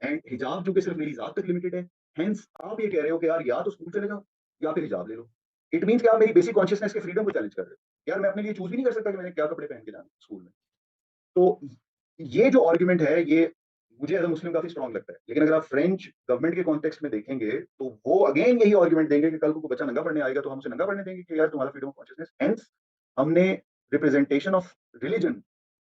है। एंड हिजाब जो कि सिर्फ़ मेरी ज़ात तक लिमिटेड है, हेंस आप ये कह रहे हो कि यार या तो स्कूल चले जाओ या फिर हिजाब ले लो। इट मीन्स कि आप मेरी बेसिक कॉन्शियसनेस के फ्रीडम को चैलेंज कर रहे हो। यार मैं अपने लिए चूज़ भी नहीं कर सकता कि मैंने क्या कपड़े पहन के जाना है स्कूल में। तो ये जो आर्गुमेंट है, ये मुझे एज़ अ मुस्लिम काफ़ी स्ट्रॉन्ग लगता है। लेकिन अगर आप फ्रेंच गवर्नमेंट के कॉन्टेक्स्ट में देखेंगे, तो वो अगेन यही आर्गुमेंट देंगे कि कल को कोई बच्चा नंगा पढ़ने आएगा, तो हम उसे नंगा पढ़ने देंगे कि यार तुम्हारा फ्रीडम ऑफ कॉन्शियसनेस। हेंस हमने रिप्रेजेंटेशन ऑफ रिलिजन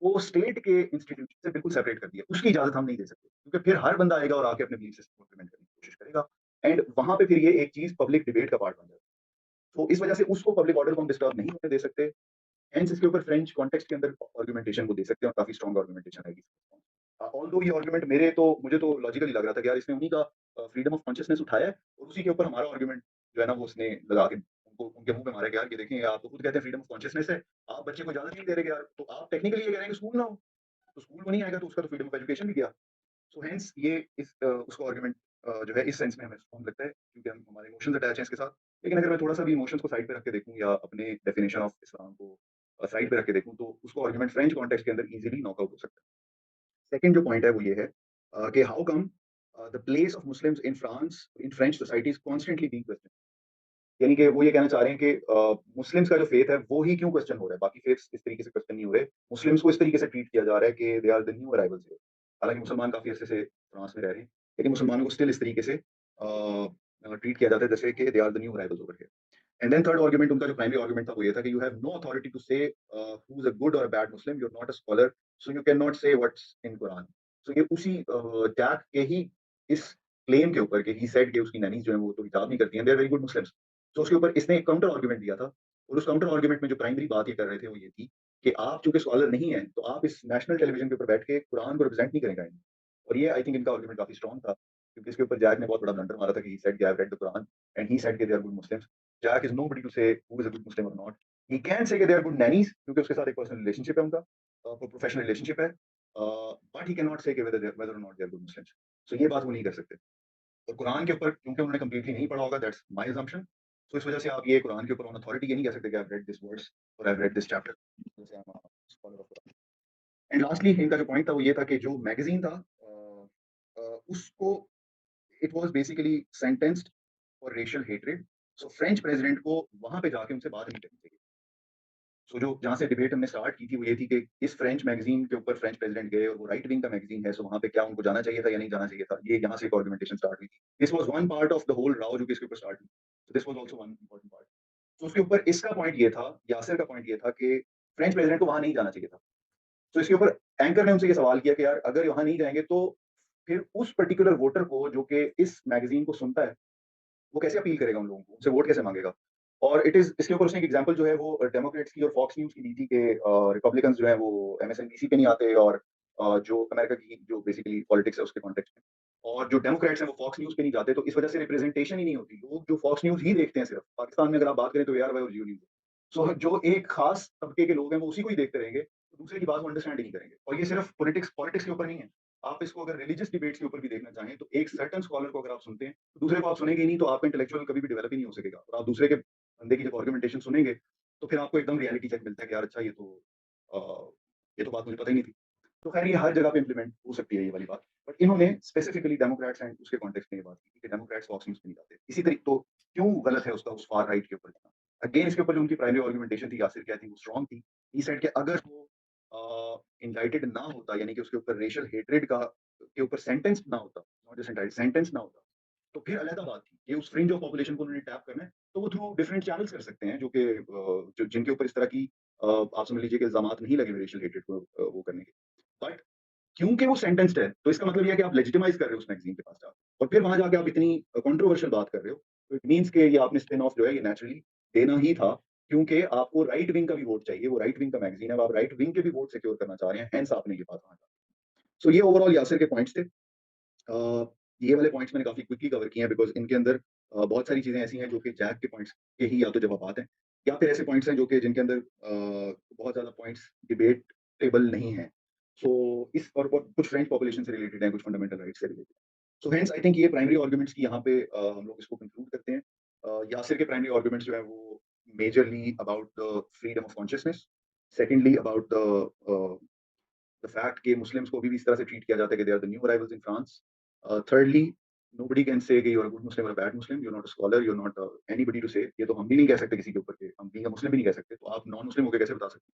को स्टेट के इंस्टीट्यूशन से बिल्कुल सेपरेट कर दिया। उसकी इजाज़त हम नहीं दे सकते, क्योंकि फिर हर बंदा आएगा और आके अपने बिलीफ सिस्टम को इम्प्लीमेंट करने की कोशिश करेगा। एंड वहाँ पे फिर ये एक चीज़ पब्लिक डिबेट का पार्ट बन जाएगा। तो इस वजह से उसको पब्लिक ऑर्डर को हम डिस्टर्ब नहीं होने दे सकते। हेंस इसके ऊपर फ्रेंच कॉन्टेक्स्ट के अंदर आर्गुमेंटेशन को दे सकते हैं, और काफ़ी स्ट्रॉन्ग आर्गुमेंटेशन आएगी। ऑल्दो ये आर्गुमेंट मुझे तो लॉजिकली लग रहा था कि यार इसने उन्हीं का फ्रीडम ऑफ कॉन्शियसनेस उठाया है और उसी के ऊपर हमारा आर्गुमेंट जो है ना वो उसने लगा के उनको उनके मुंह पे मारा कि यार ये देखें, आप तो खुद कहते हैं फ्रीडम ऑफ कॉन्शियसनेस है, आप बच्चे को इजाजत नहीं दे रहे कि यार, तो आप टेक्निकली ये कह रहे हैं कि स्कूल ना हो, तो स्कूल वो नहीं आएगा तो उसका तो फ्रीडम ऑफ एजुकेशन भी गया। सो हेंस ये उसको आर्गुमेंट जो है इस सेंस में हमें स्ट्रॉन्ग लगता है, क्योंकि हम हमारे इमोशंस अटैच हैं इसके साथ। लेकिन अगर मैं थोड़ा सा भी इमोशंस को साइड पे रख के देखूं या अपने डेफिनेशन ऑफ इस्लाम को साइड पे रख के देखूं, तो उसको आर्गुमेंट फ्रेंच कॉन्टेक्स्ट के अंदर इजीली नॉकआउट हो सकता है। सेकंड जो पॉइंट है वो ये है कि how come the place of Muslims in French society is constantly being question. यानी कि वो ये कहना चाह रहे हैं कि मुस्लिम्स का जो फेथ है वो ही क्यों क्वेश्चन हो रहा है, बाकी फेथ्स इस तरीके से क्वेश्चन नहीं हो रहे। मुस्लिम्स को इस तरीके से ट्रीट किया जा रहा है कि they are the new arrivals here. हालांकि मुसलमान काफी अरसे से फ्रांस में रह रहे हैं, लेकिन मुसलमानों को स्टिल इस तरीके से ट्रीट किया जाता है जैसे कि they are the new arrivals over here. And then third argument, उनका जो प्राइमरी आर्गुमेंट था वो ये था कि you have no authority to say who is a good और a bad Muslim, you are not a scholar, so you can not से what's in Quran. सो ये उसी जैक के ही इस क्लेम के ऊपर कि ही सेड कि उसकी नैनीज जो है वो तो हिजाब नहीं करती हैं, they are very good Muslims. तो उसके ऊपर इसने एक काउंटर आर्गुमेंट दिया था, और उस काउंटर आर्गुमेंट में जो प्राइमरी बात ये कर रहे थे वो ये थी कि आप चूंकि स्कॉलर नहीं हैं, तो आप इस नेशनल टेलीविजन के ऊपर बैठ के कुरान को रिप्रेजेंट नहीं करेंगे। और ये आई थिंक इनका आर्गुमेंट काफी स्ट्रॉन्ग था, क्योंकि इसके ऊपर जैक ने बहुत बड़ा ब्लंडर मारा था कि he said I have read the Quran and he said कि they are good Muslims. Jack is nobody to say who is a good Muslim और नॉट। ही कैन से कि दे आर गुड नैनीज, क्योंकि उसके साथ एक personal relationship है, उनका professional relationship है, but he can not say कि वेदर और not they are good Muslims. So ये बात वो नहीं कर सकते। और कुरान के ऊपर क्योंकि उन्होंने कंप्लीटली नहीं पढ़ा होगा, दैट्स माय असम्पशन। सो इस वजह से आप ये कुरान के ऊपर ऑन अथॉरिटी ये नहीं कह सकते कि I have read this words और I have read this chapter, जैसे I am a scholar of Quran. And lastly इनका जो पॉइंट था वो ये था कि जो मैगजीन था उसको it was basically sentenced for racial hatred. So French president को वहां पे जाके उनसे बात नहीं करनी चाहिए। सो जो जहाँ से डिबेट हमने स्टार्ट की थी वो ये थी कि इस फ्रेंच मैगजीन के ऊपर फ्रेंच प्रेसिडेंट गए और वो राइट विंग का मैगजीन है, सो वहाँ पे क्या उनको जाना चाहिए था या नहीं जाना चाहिए था, ये यहाँ से एक आर्गुमेंटेशन स्टार्ट हुई थी। This was one part of the whole row जो कि इसके ऊपर स्टार्ट हुई। So this was also one important part. तो उसके ऊपर इसका पॉइंट ये था, यासिर का पॉइंट ये था कि फ्रेंच प्रेसिडेंट को वहाँ नहीं जाना चाहिए था। तो इसके ऊपर एंकर ने उनसे ये सवाल किया कि यार अगर वहाँ नहीं जाएंगे तो फिर उस पर्टिकुलर वोटर को जो कि इस मैगजीन को सुनता है, वो कैसे अपील करेगा उन लोगों को, उनसे वोट कैसे मांगेगा? और इट इज़ इसके ऊपर उसने एक एग्ज़ाम्पल जो है वो डेमोक्रेट्स की और फॉक्स न्यूज़ की दी थी कि रिपब्लिकन्स जो हैं वो एमएसएनबीसी पे नहीं आते और जो अमेरिका की जो बेसिकली पॉलिटिक्स है उसके कॉन्टेक्स्ट में, और जो डेमोक्रेट्स हैं वो फॉक्स न्यूज़ पे नहीं जाते, तो इस वजह से रिप्रेजेंटेशन ही नहीं होती। लोग जो फॉक्स न्यूज़ ही देखते हैं सिर्फ, पाकिस्तान में अगर आप बात करें तो एआरवाई और जियो न्यूज़। सो जो एक खास तबके के लोग हैं वो उसी को ही देखते रहेंगे, तो दूसरे की बात वो अंडरस्टैंड ही नहीं करेंगे। और ये सिर्फ पॉलिटिक्स पॉलिटिक्स के ऊपर नहीं है। आप इसको अगर रिलीजियस डिबेट्स के ऊपर भी देखना चाहें, तो एक सर्टेन स्कॉलर को अगर आप सुनते हैं, तो दूसरे को आप सुनेंगे ही नहीं, तो आपका इंटेलेक्चुअल कभी भी डेवलप ही नहीं हो सकेगा। और आप दूसरे के बंदे की जब आर्गुमेंटेशन सुनेंगे, तो फिर आपको एकदम रियलिटी चेक मिलता है कि यार अच्छा ये तो बात मुझे पता ही नहीं थी। तो खैर ये हर जगह पे इम्प्लीमेंट हो सकती है ये वाली बात। बट इन्होंने स्पेसिफिकली डेमोक्रेट्स एंड उसके कॉन्टेक्स्ट में ये बात की थी कि डेमोक्रेट्स फॉक्स न्यूज़ पे नहीं जाते। इसी तरीके तो क्यों गलत है उसका उस फार राइट के ऊपर जाना? अगेन इसके ऊपर जो उनकी प्राइमरी आर्गुमेंटेशन थी यासिर की, आई थिंक वो स्ट्रांग थी। ही सेड कि अगर वो इंडाइटेड ना होता, यानी कि उसके ऊपर रेशियल हेट्रेड का के ऊपर सेंटेंस ना होता, नॉट जस्ट इंडाइटेड, सेंटेंस ना होता, तो फिर अलग बात थी। ये उस फ्रिंज ऑफ पॉपुलेशन को उन्होंने टैप करना है, तो वो थ्रू डिफरेंट चैनल्स कर सकते हैं जो कि जो जिनके ऊपर इस तरह की आप समझ लीजिए कि इल्ज़ामात नहीं लगे रेशियल हेट्रेड को वो करने के। बट क्योंकि वो सेंटेंस्ड है, तो इसका मतलब ये है कि आप लेजिटिमाइज़ कर रहे हो उस मैगज़ीन के पास जाके, और फिर वहाँ जाके आप इतनी कंट्रोवर्शियल बात कर रहे हो, तो इट मीन्स कि ये आपने स्पिन ऑफ जो है ये नेचुरली देना ही था, क्योंकि आपको राइट विंग का भी वोट चाहिए, वो राइट विंग का मैगज़ीन है, अब आप राइट विंग के भी वोट सिक्योर करना चाह रहे हैं, हेंस आपने ये बात वहाँ सो ये ओवरऑल यासिर के पॉइंट्स थे। ये वाले पॉइंट्स मैंने काफ़ी क्विकली कवर किए हैं बिकॉज़ इनके अंदर बहुत सारी चीज़ें ऐसी हैं जो कि जैक के पॉइंट्स के ही या तो जवाबात हैं, या फिर ऐसे पॉइंट्स हैं जो कि जिनके अंदर बहुत ज़्यादा पॉइंट्स डिबेटेबल नहीं हैं। सो इस और कुछ फ्रेंच पॉपुलेशन से रिलेटेड हैं, कुछ फंडामेंटल राइट्स से related. So hence I think ये प्राइमरी आर्गुमेंट्स की यहाँ पे हम लोग इसको कंक्लूड करते हैं। यासिर के प्राइमरी आर्गुमेंट्स जो हैं वो majorly about the freedom of consciousness, secondly about the fact कि मुस्लिम्स को अभी भी इस तरह से ट्रीट किया जाता है कि they are the new arrivals in France. Thirdly, nobody can say कि you are a good Muslim or a bad Muslim, you're not a scholar, you're not anybody to say, ये तो हम भी नहीं कह सकते किसी के ऊपर के, हम being a Muslim भी नहीं कह सकते, तो आप नॉन मुस्लिम होकर कैसे बता सकते हैं?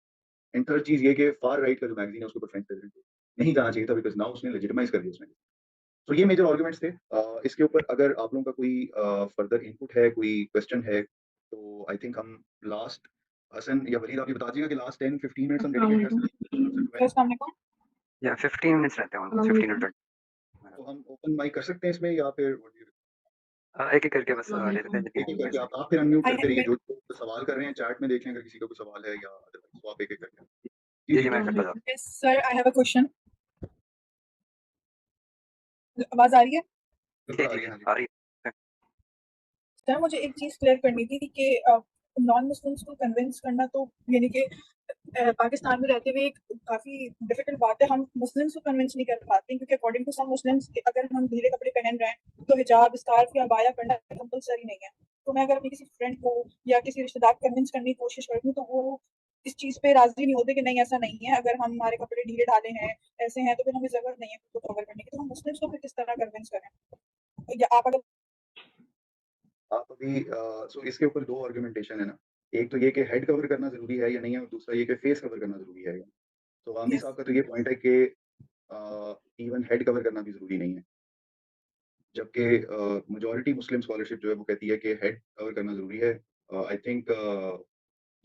एंड थर्ड चीज़ ये कि फार राइट का जो मैगज़ीन है उसके ऊपर फ्रेंच प्रेसिडेंट को नहीं जाना चाहिए था बिकॉज़ नाउ उसने लेजिटिमाइज़ कर दिया उसने। तो ये मेजर आर्गुमेंट्स थे। इसके ऊपर अगर आप लोगों का कोई फर्दर इनपुट है, कोई क्वेश्चन है, तो आई थिंक हम लास्ट हसन या वलीद आप ये बता दीजिएगा कि लास्ट 10-15 मिनट्स हम डेडिकेट कर सकते हैं। अस्सलाम वालेकुम। या 15 मिनट्स रहते हैं ऑलमोस्ट 15 और 20 तो हम ओपन माइक कर सकते हैं इसमें या फिर एक-एक करके बस ले लेते हैं एक-एक जितनी करके आप फिर अनम्यूट आई करते रहिए, मैं जो सवाल कर रहे हैं चैट में देख लें अगर किसी का कोई सवाल है या अदरवाइज़ तो आप एक-एक करके। जी, जी, मैं करता जाता हूँ। Yes sir, I have a question. आवाज़ आ रही है? बिल्कुल जी, आ जी, रही है, जी, हाँ जी। आ रही है। सर मुझे एक चीज़ क्लियर करनी थी कि नॉन मुस्लिम्स को कन्विंस करना तो यानी कि पाकिस्तान में रहते हुए एक काफ़ी डिफिकल्ट बात है। हम मुस्लिम्स को कन्विंस नहीं कर पाते क्योंकि अकॉर्डिंग टू सम मुस्लिम्स अगर हम ढीले कपड़े पहन रहे हैं तो हिजाब, स्कार्फ या अबाया पहनना कंपल्सरी नहीं है। तो मैं अगर अपनी किसी फ्रेंड को या किसी रिश्तेदार को कन्विंस करने की कोशिश करती हूँ तो वो इस चीज़ पे राज़ी नहीं होते कि नहीं ऐसा नहीं है, अगर हम हमारे कपड़े ढीले ढाले हैं, ऐसे हैं तो फिर हमें ज़रूरत नहीं है खुद को कवर करने की। तो हम मुस्लिम्स को फिर किस तरह कन्विंस करें? या आप अगर आप अभी सो इसके ऊपर 2 आर्गुमेंटेशन है ना। एक तो ये कि हेड कवर करना ज़रूरी है या नहीं है, और दूसरा ये कि फेस कवर करना ज़रूरी है या नहीं। तो गांधी यस साहब का तो ये पॉइंट है कि इवन हेड कवर करना भी ज़रूरी नहीं है। जबकि मेजॉरिटी मुस्लिम स्कॉलरशिप जो है वो कहती है कि हेड कवर करना ज़रूरी है। आई थिंक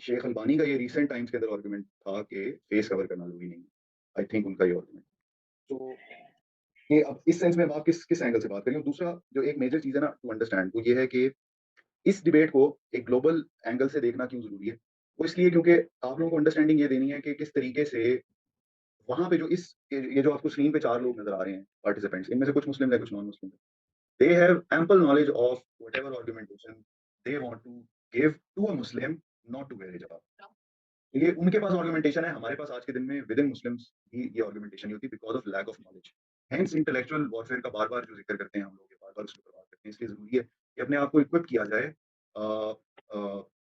शेख अल्बानी का ये रिसेंट टाइम्स के अंदर आर्गुमेंट था कि फेस कवर करना ज़रूरी नहीं है। आई थिंक उनका ये आर्गुमेंट। तो ये अब इस सेंस में आप किस किस एंगल से बात करें, और दूसरा जो एक मेजर चीज़ है ना टू अंडरस्टैंड वो ये है कि इस डिबेट को एक ग्लोबल एंगल से देखना क्यों ज़रूरी है? वो इसलिए क्योंकि आप लोगों को अंडरस्टैंडिंग ये देनी है कि किस तरीके से वहाँ पे जो ये जो आपको स्क्रीन पे 4 लोग नज़र आ रहे हैं पार्टिसिपेंट्स, इनमें से कुछ मुस्लिम हैं, कुछ नॉन मुस्लिम हैं। They have ample knowledge of whatever argumentation they want to give to a Muslim not to wear hijab. ये उनके पास आर्गुमेंटेशन है, हमारे पास आज के दिन में विद इन मुस्लिम्स ही ये आर्गुमेंटेशन नहीं होती because of lack of knowledge. Hence intellectual warfare का बार-बार जो ज़िक्र करते हैं हम लोग, ये बार-बार उसके ऊपर बात करते हैं, इसलिए ज़रूरी है कि अपने आप को इक्विप किया जाए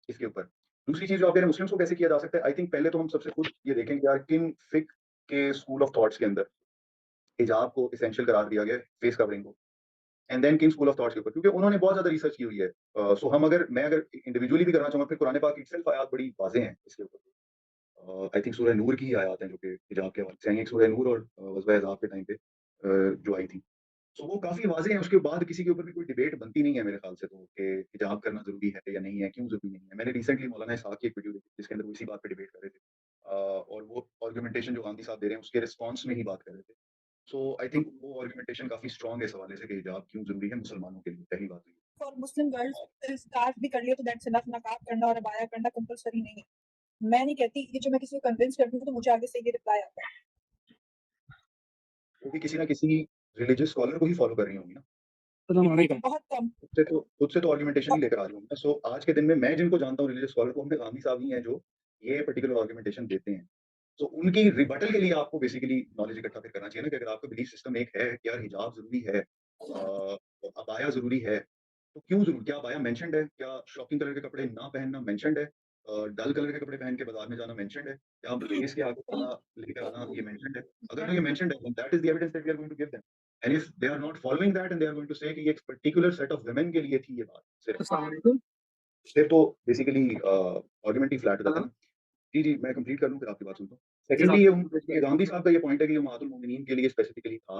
इसके ऊपर। दूसरी चीज़ जो आप कह रहे हैं मुस्लिम्स को कैसे किया जा सकता है, आई थिंक पहले तो हम सबसे खुद ये देखें कि यार किन फिक के स्कूल ऑफ थॉट्स के अंदर हिजाब को एसेंशियल करार दिया गया है, फेस कवरिंग को। And then king school of thoughts के ऊपर, क्योंकि उन्होंने बहुत ज़्यादा रिसर्च की हुई है। सो मैं अगर इंडिविजुअली भी करना चाहूँगा, फिर कुरान पाक इटसेल्फ आयात बड़ी वाज़ेह हैं इसके ऊपर। आई थिंक सूरह नूर की ही आयत हैं जो कि हिजाब के हवाले से आई हैं, एक सूरह नूर और ग़ज़वा अहज़ाब के टाइम पे जो आई थी। सो वो काफ़ी वाज़ेह हैं, उसके बाद किसी के ऊपर भी कोई डिबेट बनती नहीं है मेरे ख़्याल से, तो कि हिजाब करना ज़रूरी है या नहीं है, क्यों ज़रूरी नहीं है। मैंने रिसेंटली मौलाना इसहाक़ की एक वीडियो देखी जिसके अंदर वो इसी बात पे डिबेट कर रहे थे। और वो आर्गुमेंटेशन जो गांधी साहब दे रहे हैं उसके रिस्पॉन्स में ही बात कर रहे थे। सो आई थिंक वो आर्गुमेंटेशन काफ़ी स्ट्रॉन्ग है इस हवाले से कि हिजाब क्यों ज़रूरी है मुसलमानों के लिए, पहली बात तो ये। फॉर मुस्लिम गर्ल्स स्कार्फ भी कर लियो तो दैट्स इनफ, नकाब करना और अबाया करना कंपलसरी नहीं है। मैं नहीं कहती, ये जो मैं किसी को कन्विंस करती हूँ तो मुझे आगे से ये रिप्लाई आता है। वो भी किसी ना किसी रिलीजियस स्कॉलर को ही फॉलो कर रही होंगी ना, बहुत कम। खुद से तो आर्गुमेंटेशन ही लेकर आ रही होंगी ना। सो आज के दिन में मैं जिनको जानता हूँ रिलीजियस स्कॉलर को, उनमें गांधी साहब ही हैं जो ये पर्टिकुलर आर्गुमेंटेशन देते हैं। तो उनकी रिबटल के लिए आपको बेसिकली नॉलेज इकट्ठा फिर करना चाहिए ना, कि अगर आपका बिलीफ सिस्टम एक है कि यार हिजाब जरूरी है, अबाया जरूरी है, तो क्यों जरूरी, क्या अबाया मेंशन्ड है, क्या शॉकिंग कलर के कपड़े ना पहनना मेंशन्ड है, डल कलर के कपड़े पहन के बाजार में जाना मेंशन्ड है, या फेस के आगे पर्दा लेकर आना ये मेंशन्ड है? अगर तो ये मेंशन्ड है, that is the evidence that we are going to give them. And if they are not following that and they are going to say कि ये एक पर्टिकुलर सेट ऑफ वुमेन के लिए थी ये बात सिर्फ, फिर तो बेसिकली आर्गुमेंट ही फ्लैट हो जाता है ना। जी, जी, मैं कंप्लीट कर लूँ फिर आपकी बात सुनता हूँ। सेकंडली ये गांधी साहब का ये पॉइंट है कि उम्महातुल मोमिनीन के लिए स्पेसिफिकली था,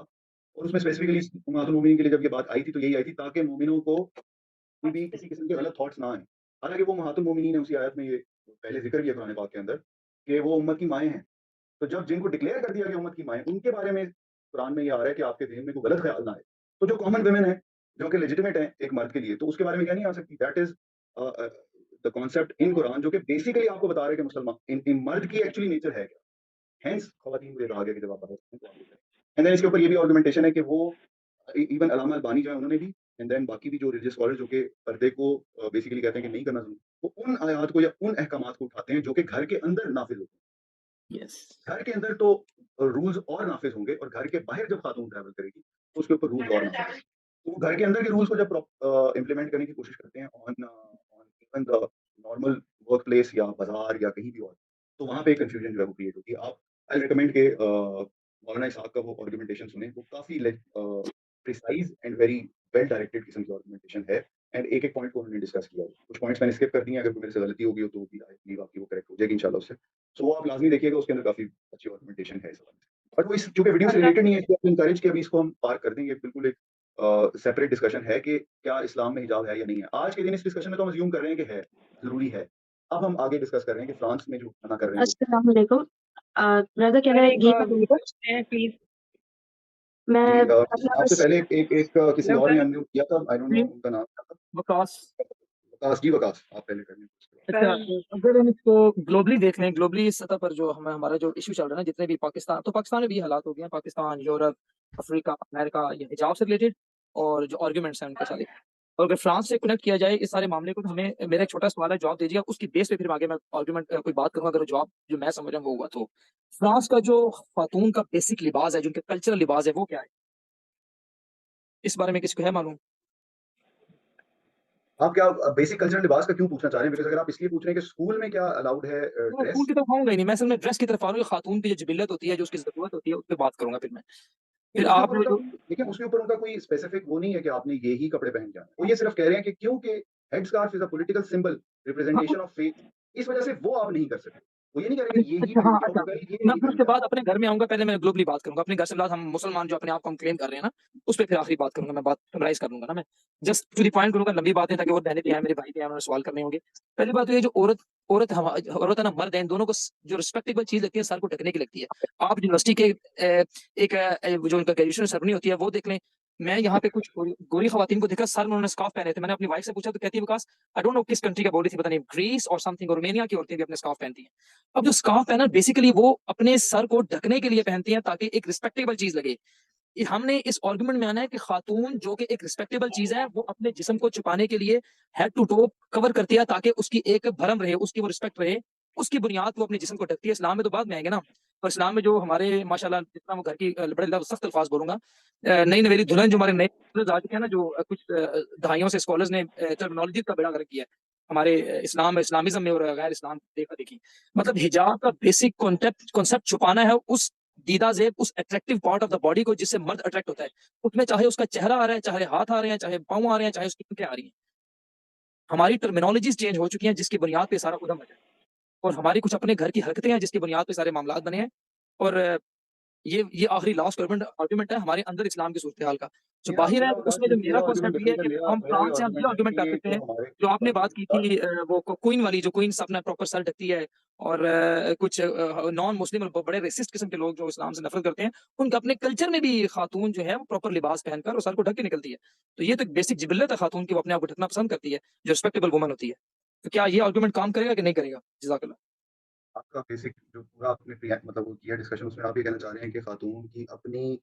और उसमें स्पेसिफिकली उम्महातुल मोमिनीन के लिए जब ये बात आई थी तो यही आई थी ताकि मोमिनों को कोई भी किसी किस्म के गलत थॉट्स ना आए। हालांकि वो उम्महातुल मोमिनीन है, उसी आयत में ये पहले जिक्र भी है कुरान पाक के अंदर कि वो उम्मत की माएँ हैं। तो जब जिनको डिक्लेयर कर दिया गया उम्मत की माएँ, उनके बारे में कुरान में ये आ रहा है कि आपके ज़हन में कोई गलत ख्याल ना आए। तो जो कॉमन वुमेन है, जो कि लेजिटिमेट है एक मर्द के लिए, तो उसके बारे में क्या नहीं आ सकती? That is the concept in Quran, जो कि बेसिकली आपको बता रहा है कि मुसलमान इन मर्द की एक्चुअली नेचर है क्या। हेंस ख़वातीन को ये कहा गया कि जब आप बात करते हैं तो आप ये करें। एंड देन इसके ऊपर ये भी आर्गुमेंटेशन है कि वो इवन अल्लामा अलबानी जो है उन्होंने भी, एंड देन बाकी भी जो रिलीजियस स्कॉलर जो कि पर्दे को बेसिकली कहते हैं कि नहीं करना ज़रूरी, वो उन आयात को या उन अहकामात को उठाते हैं जो कि घर के अंदर नाफिज़ होते हैं। घर के अंदर तो रूल्स और नाफिज़ होंगे, और घर के बाहर जब खातून ट्रैवल करेगी तो उसके ऊपर रूल्स और नाफिज़ होंगे। तो वो घर के अंदर के रूल्स को जब इम्प्लीमेंट करने की कोशिश करते हैं on even the normal work place या बाजार या कहीं भी और, तो वहाँ पे कन्फ्यूजन जो है वो क्रिएट होती है। आप आई रिकमेंड के मौलाना इसहाक का वो आर्गुमेंटेशन सुने, वो काफ़ी precise and very well directed किस्म की आर्गुमेंटेशन है, एंड एक-एक पॉइंट को उन्होंने डिस्कस किया। कुछ पॉइंट्स मैंने स्किप कर दिए हैं, अगर कोई मेरे से गलती होगी हो तो भी आई बिलीव आपकी वो करेक्ट हो जाएगी इंशाल्लाह उससे। सो वो आप लाज़मी देखिएगा, उसके अंदर काफ़ी अच्छी आर्गुमेंटेशन है इस हवाले से। बट वो इस चूँकि वीडियो से रिलेटेड नहीं है, इसलिए एनकरेज कि अभी इसको हम पार कर देंगे। बिल्कुल एक सेपरेट डिस्कशन है कि क्या इस्लाम में हिजाब है या नहीं है। आज के दिन इस डिस्कशन में तो हम अज़्यूम कर रहे हैं कि है, ज़रूरी है। अब हम आगे डिस्कस कर रहे हैं कि फ्रांस में जो मना कर रहे हैं वो अस्सलाम वालेकुम। Brother can I give a request please? मैं जी, अपना आपसे बस पहले एक किसी और ने अनम्यूट किया था, आई डोंट नो उनका नाम क्या था? वकास। वकास जी, वकास आप पहले कर लें। अच्छा, अगर हम इसको ग्लोबली देख लें, ग्लोबली इस सतह पर जो हमारा जो इशू चल रहा है ना, जितने भी पाकिस्तान में भी हालात हो गए हैं, पाकिस्तान, यूरोप, अफ्रीका, अमेरिका, ये हिजाब से रिलेटेड और जो आर्गुमेंट्स हैं उनके साथ। और अगर फ्रांस से कनेक्ट किया जाए इस सारे मामले को, तो हमें मेरा एक छोटा सवाल है, जवाब दीजिएगा, उसकी बेस पे फिर आगे मैं आर्गुमेंट कोई बात करूंगा। अगर जवाब जो मैं समझ रहा हूँ वो हुआ, तो फ्रांस का जो खातून का बेसिक लिबास है, जो उनके कल्चरल लिबास है, वो क्या है? इस बारे में किसी को है मालूम? आप क्या बेसिक कल्चरल लिबास का क्यों पूछना चाह रहे हैं? बिकॉज़ अगर आप इसलिए पूछ रहे हैं कि स्कूल में क्या अलाउड है स्कूल ड्रेस, की तरफ आऊंगा ही नहीं, मैं असल में ड्रेस की तरफ आ रहा हूँ। खातून की जो जिबिलत होती है, जो उसकी जरूरत होती है, उस पर बात करूंगा फिर मैं। फिर उसके आप ऊपर उनका देखिए, उसके ऊपर उनका कोई स्पेसिफिक वो नहीं है कि आपने ये ही कपड़े पहन के आना है। वो ये सिर्फ कह रहे हैं कि क्योंकि head scarf is a political symbol, representation of faith, इस वजह से वो आप नहीं कर सकते। वो ये नहीं कह रहे कि ये ही अच्छा, हाँ, पहन के आओ, अच्छा। वो कह रहे हैं ये मैं नहीं फिर पहन उसके के आओ। बाद अपने घर में आऊंगा। पहले मैं ग्लोबली बात करूंगा, अपने घर से हम मुसलमान जो अपने आप को हम क्लेम कर रहे हैं ना, उस पर फिर आखिरी बात करूंगा। मैं बात समराइज कर लूंगा ना, मैं जस्ट टू द पॉइंट करूंगा, लंबी बातें, ताकि और बहनें भी आए, मेरे भाई भी आए, उन्होंने सवाल करने होंगे। पहली बात तो ये, जो औरत है ना, मर्द है, इन दोनों को जो रिस्पेक्टेबल चीज लगती है, सर को ढकने की लगती है। आप यूनिवर्सिटी के जो उनका ग्रेजुएशन सेरेमनी होती है वो देख लें। मैं यहाँ पे कुछ गोरी खवातीन को देखा, सर में उन्होंने स्कार्फ पहने थे। मैंने अपनी वाइफ से पूछा तो कहती है, विकास आई डोंट नो किस कंट्री का बोल रही थी, पता नहीं, ग्रीस और समथिंग, और रोमानिया की औरतें भी अपने स्कार्फ पहनती हैं। अब जो स्कार्फ पहना, बेसिकली वो अपने सर को ढकने के लिए पहनती हैं, ताकि एक रिस्पेक्टेबल चीज लगे। हमने इस आर्गुमेंट में आना है कि खातून जो कि एक रिस्पेक्टेबल चीज है, वो अपने जिस्म को छुपाने के लिए हेड टू टो कवर करती है, ताकि उसकी एक भरम रहे, उसकी वो रिस्पेक्ट रहे, उसकी बुनियाद वो अपने जिस्म को ढकती है। इस्लाम में तो बाद में आएंगे ना। और इस्लाम में जो हमारे माशाल्लाह, जितना वो घर की बड़े सख्त अल्फाज बोलूंगा, नई नवेली दुल्हन जो हमारे नए आ चुके हैं ना, जो कुछ दहाइयों से स्कॉलर्स ने टर्मिनोलॉजी का बेड़ा गर्क किया है हमारे इस्लामिज्म में और गैर इस्लाम देखा देखी। मतलब हिजाब का बेसिक कॉन्सेप्ट छुपाना है उस दीदा जेब, उस attractive part of the body को जिससे मर्द अट्रैक्ट होता है। उसमें चाहे उसका चेहरा आ रहा है, चाहे हाथ आ रहे हैं, चाहे पाँव आ रहे हैं, चाहे उसकी आंखें आ रही हैं। हमारी टर्मिनोलॉजीज चेंज हो चुकी हैं, जिसकी बुनियाद पे सारा उधम है। और हमारी कुछ अपने घर की हरकतें हैं, जिसकी बुनियाद पे सारे मामलात बने हैं। और ये आखिरी लास्ट आर्गुमेंट है हमारे अंदर इस्लाम की सूरत हाल का। जो मेरा बाहर है मेरा उसमें जो मेरा मेरा आर्गुमेंट कॉन्सेप्ट ये है डिफरेंट है। कि मेरा हम मेरा ये फ्रांस से हम ये आर्गुमेंट है आर्गुमेंट कर कि सकते हैं जो हमारे जो आपने बात की यार थी वो क्वीन वाली, जो क्वीन अपना प्रॉपर सर ढकती है और कुछ नॉन मुस्लिम और बड़े रेसिस्ट किस्म के लोग जो इस्लाम से नफरत करते हैं, उनका अपने कल्चर में भी खातून जो है वो प्रॉपर लिबास पहनकर और सर को ढक के निकलती है। तो ये तो एक बेसिक जिबिल्लत है खातून की, वो अपने आप को ढकना पसंद करती है, जो रिस्पेक्टेबल वुमन होती है। तो क्या ये आर्गुमेंट काम करेगा कि नहीं करेगा? जज़ाकल्लाह। आपका बेसिक जो पूरा आपने मतलब वो किया डिस्कशन, उसमें आप ये कहना चाह रहे हैं कि खातून की अपनी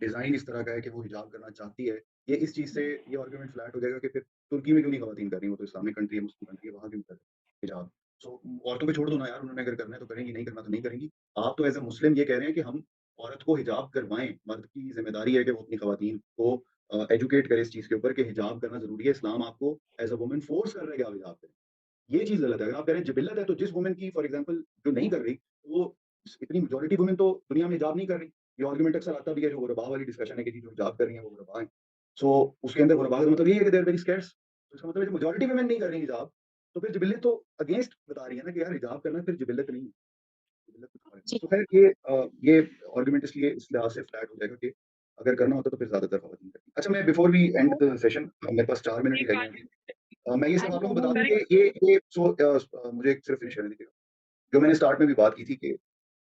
डिज़ाइन इस तरह का है कि वो हिजाब करना चाहती है। ये इस चीज़ से ये आर्गुमेंट फ्लैट हो जाएगा कि फिर तुर्की में क्यों नहीं खवातीन कर रही, वो तो इस्लामिक कंट्री है, मुस्लिम कंट्री है, वहाँ क्यों कर रही है हिजाब। सो औरतों पे छोड़ दो ना यार, उन्होंने अगर करना है तो करेंगी, नहीं करना तो नहीं करेंगी। आप तो एज़ अ मुस्लिम ये कह रहे हैं कि हम औरत को हिजाब करवाएँ, मर्द की ज़िम्मेदारी है कि वो अपनी खवातीन को एजुकेट करे इस चीज़ के ऊपर कि हिजाब करना ज़रूरी है। इस्लाम आपको एज़ अ वुमन फ़ोर्स कर रहा है कि आप हिजाब करें। ये चीज़ गलत है। अगर आप कह रहे हैं जिबिल्लत है, तो जिस वुमन की फॉर एग्ज़ाम्पल जो नहीं कर रही, वो इतनी मेजॉरिटी वुमन तो दुनिया में हिजाब नहीं कर रही। ये आर्गुमेंट अक्सर आता भी है, जो गुरबा वाली डिस्कशन है कि जी जो हिजाब कर रही हैं वो गुरबा हैं। सो उसके अंदर गुरबा का मतलब ये है कि दे आर वेरी स्कार्स। तो इसका मतलब है जो मेजॉरिटी वुमेन नहीं कर रही हिजाब, तो फिर जिबिल्लत तो अगेंस्ट बता रही है ना कि यार हिजाब करना फिर जिबिल्लत नहीं है। जिबिल्लत कुछ और है। जी। तो खैर ये आर्गुमेंट इसलिए इस लिहाज से फ्लैट हो जाएगा कि अगर करना होता तो फिर ज़्यादातर ख़वातीन करती। अच्छा, मैं before we end the session, मेरे पास 4 मिनट ही रह गए हैं अभी। मैं ये सिर्फ आप लोगों को बता दूँ कि मुझे एक सिर्फ फिनिश करने दीजिएगा। जो मैंने स्टार्ट में भी बात की थी कि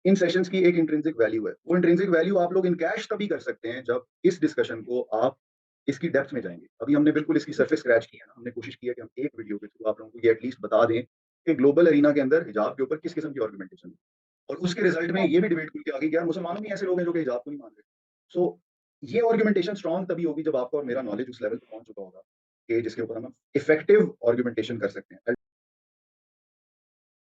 इन सेशंस की एक इंट्रिंसिक वैल्यू है। वो इंट्रिंसिक वैल्यू आप लोग इन कैश तभी कर सकते हैं जब इस डिस्कशन को आप इसकी डेप्थ में जाएँगे। अभी हमने बिल्कुल इसकी सरफेस स्क्रैच की है ना, हमने कोशिश की है कि हम एक वीडियो के थ्रू आप लोगों को ये एटलीस्ट बता दें कि ग्लोबल अरीना के अंदर हिजाब के ऊपर किस किस्म की आर्गुमेंटेशन है। और उसके रिजल्ट में ये भी डिबेट खुल के आ गई कि यार मुसलमानों में ऐसे लोग हैं जो कि हिजाब को नहीं मान रहे। सो ये आर्गुमेंटेशन स्ट्रॉन्ग तभी होगी जब आपका और मेरा नॉलेज उस लेवल पे पहुँच चुका होगा कि जिसके ऊपर हम इफेक्टिव आर्गुमेंटेशन कर सकते हैं।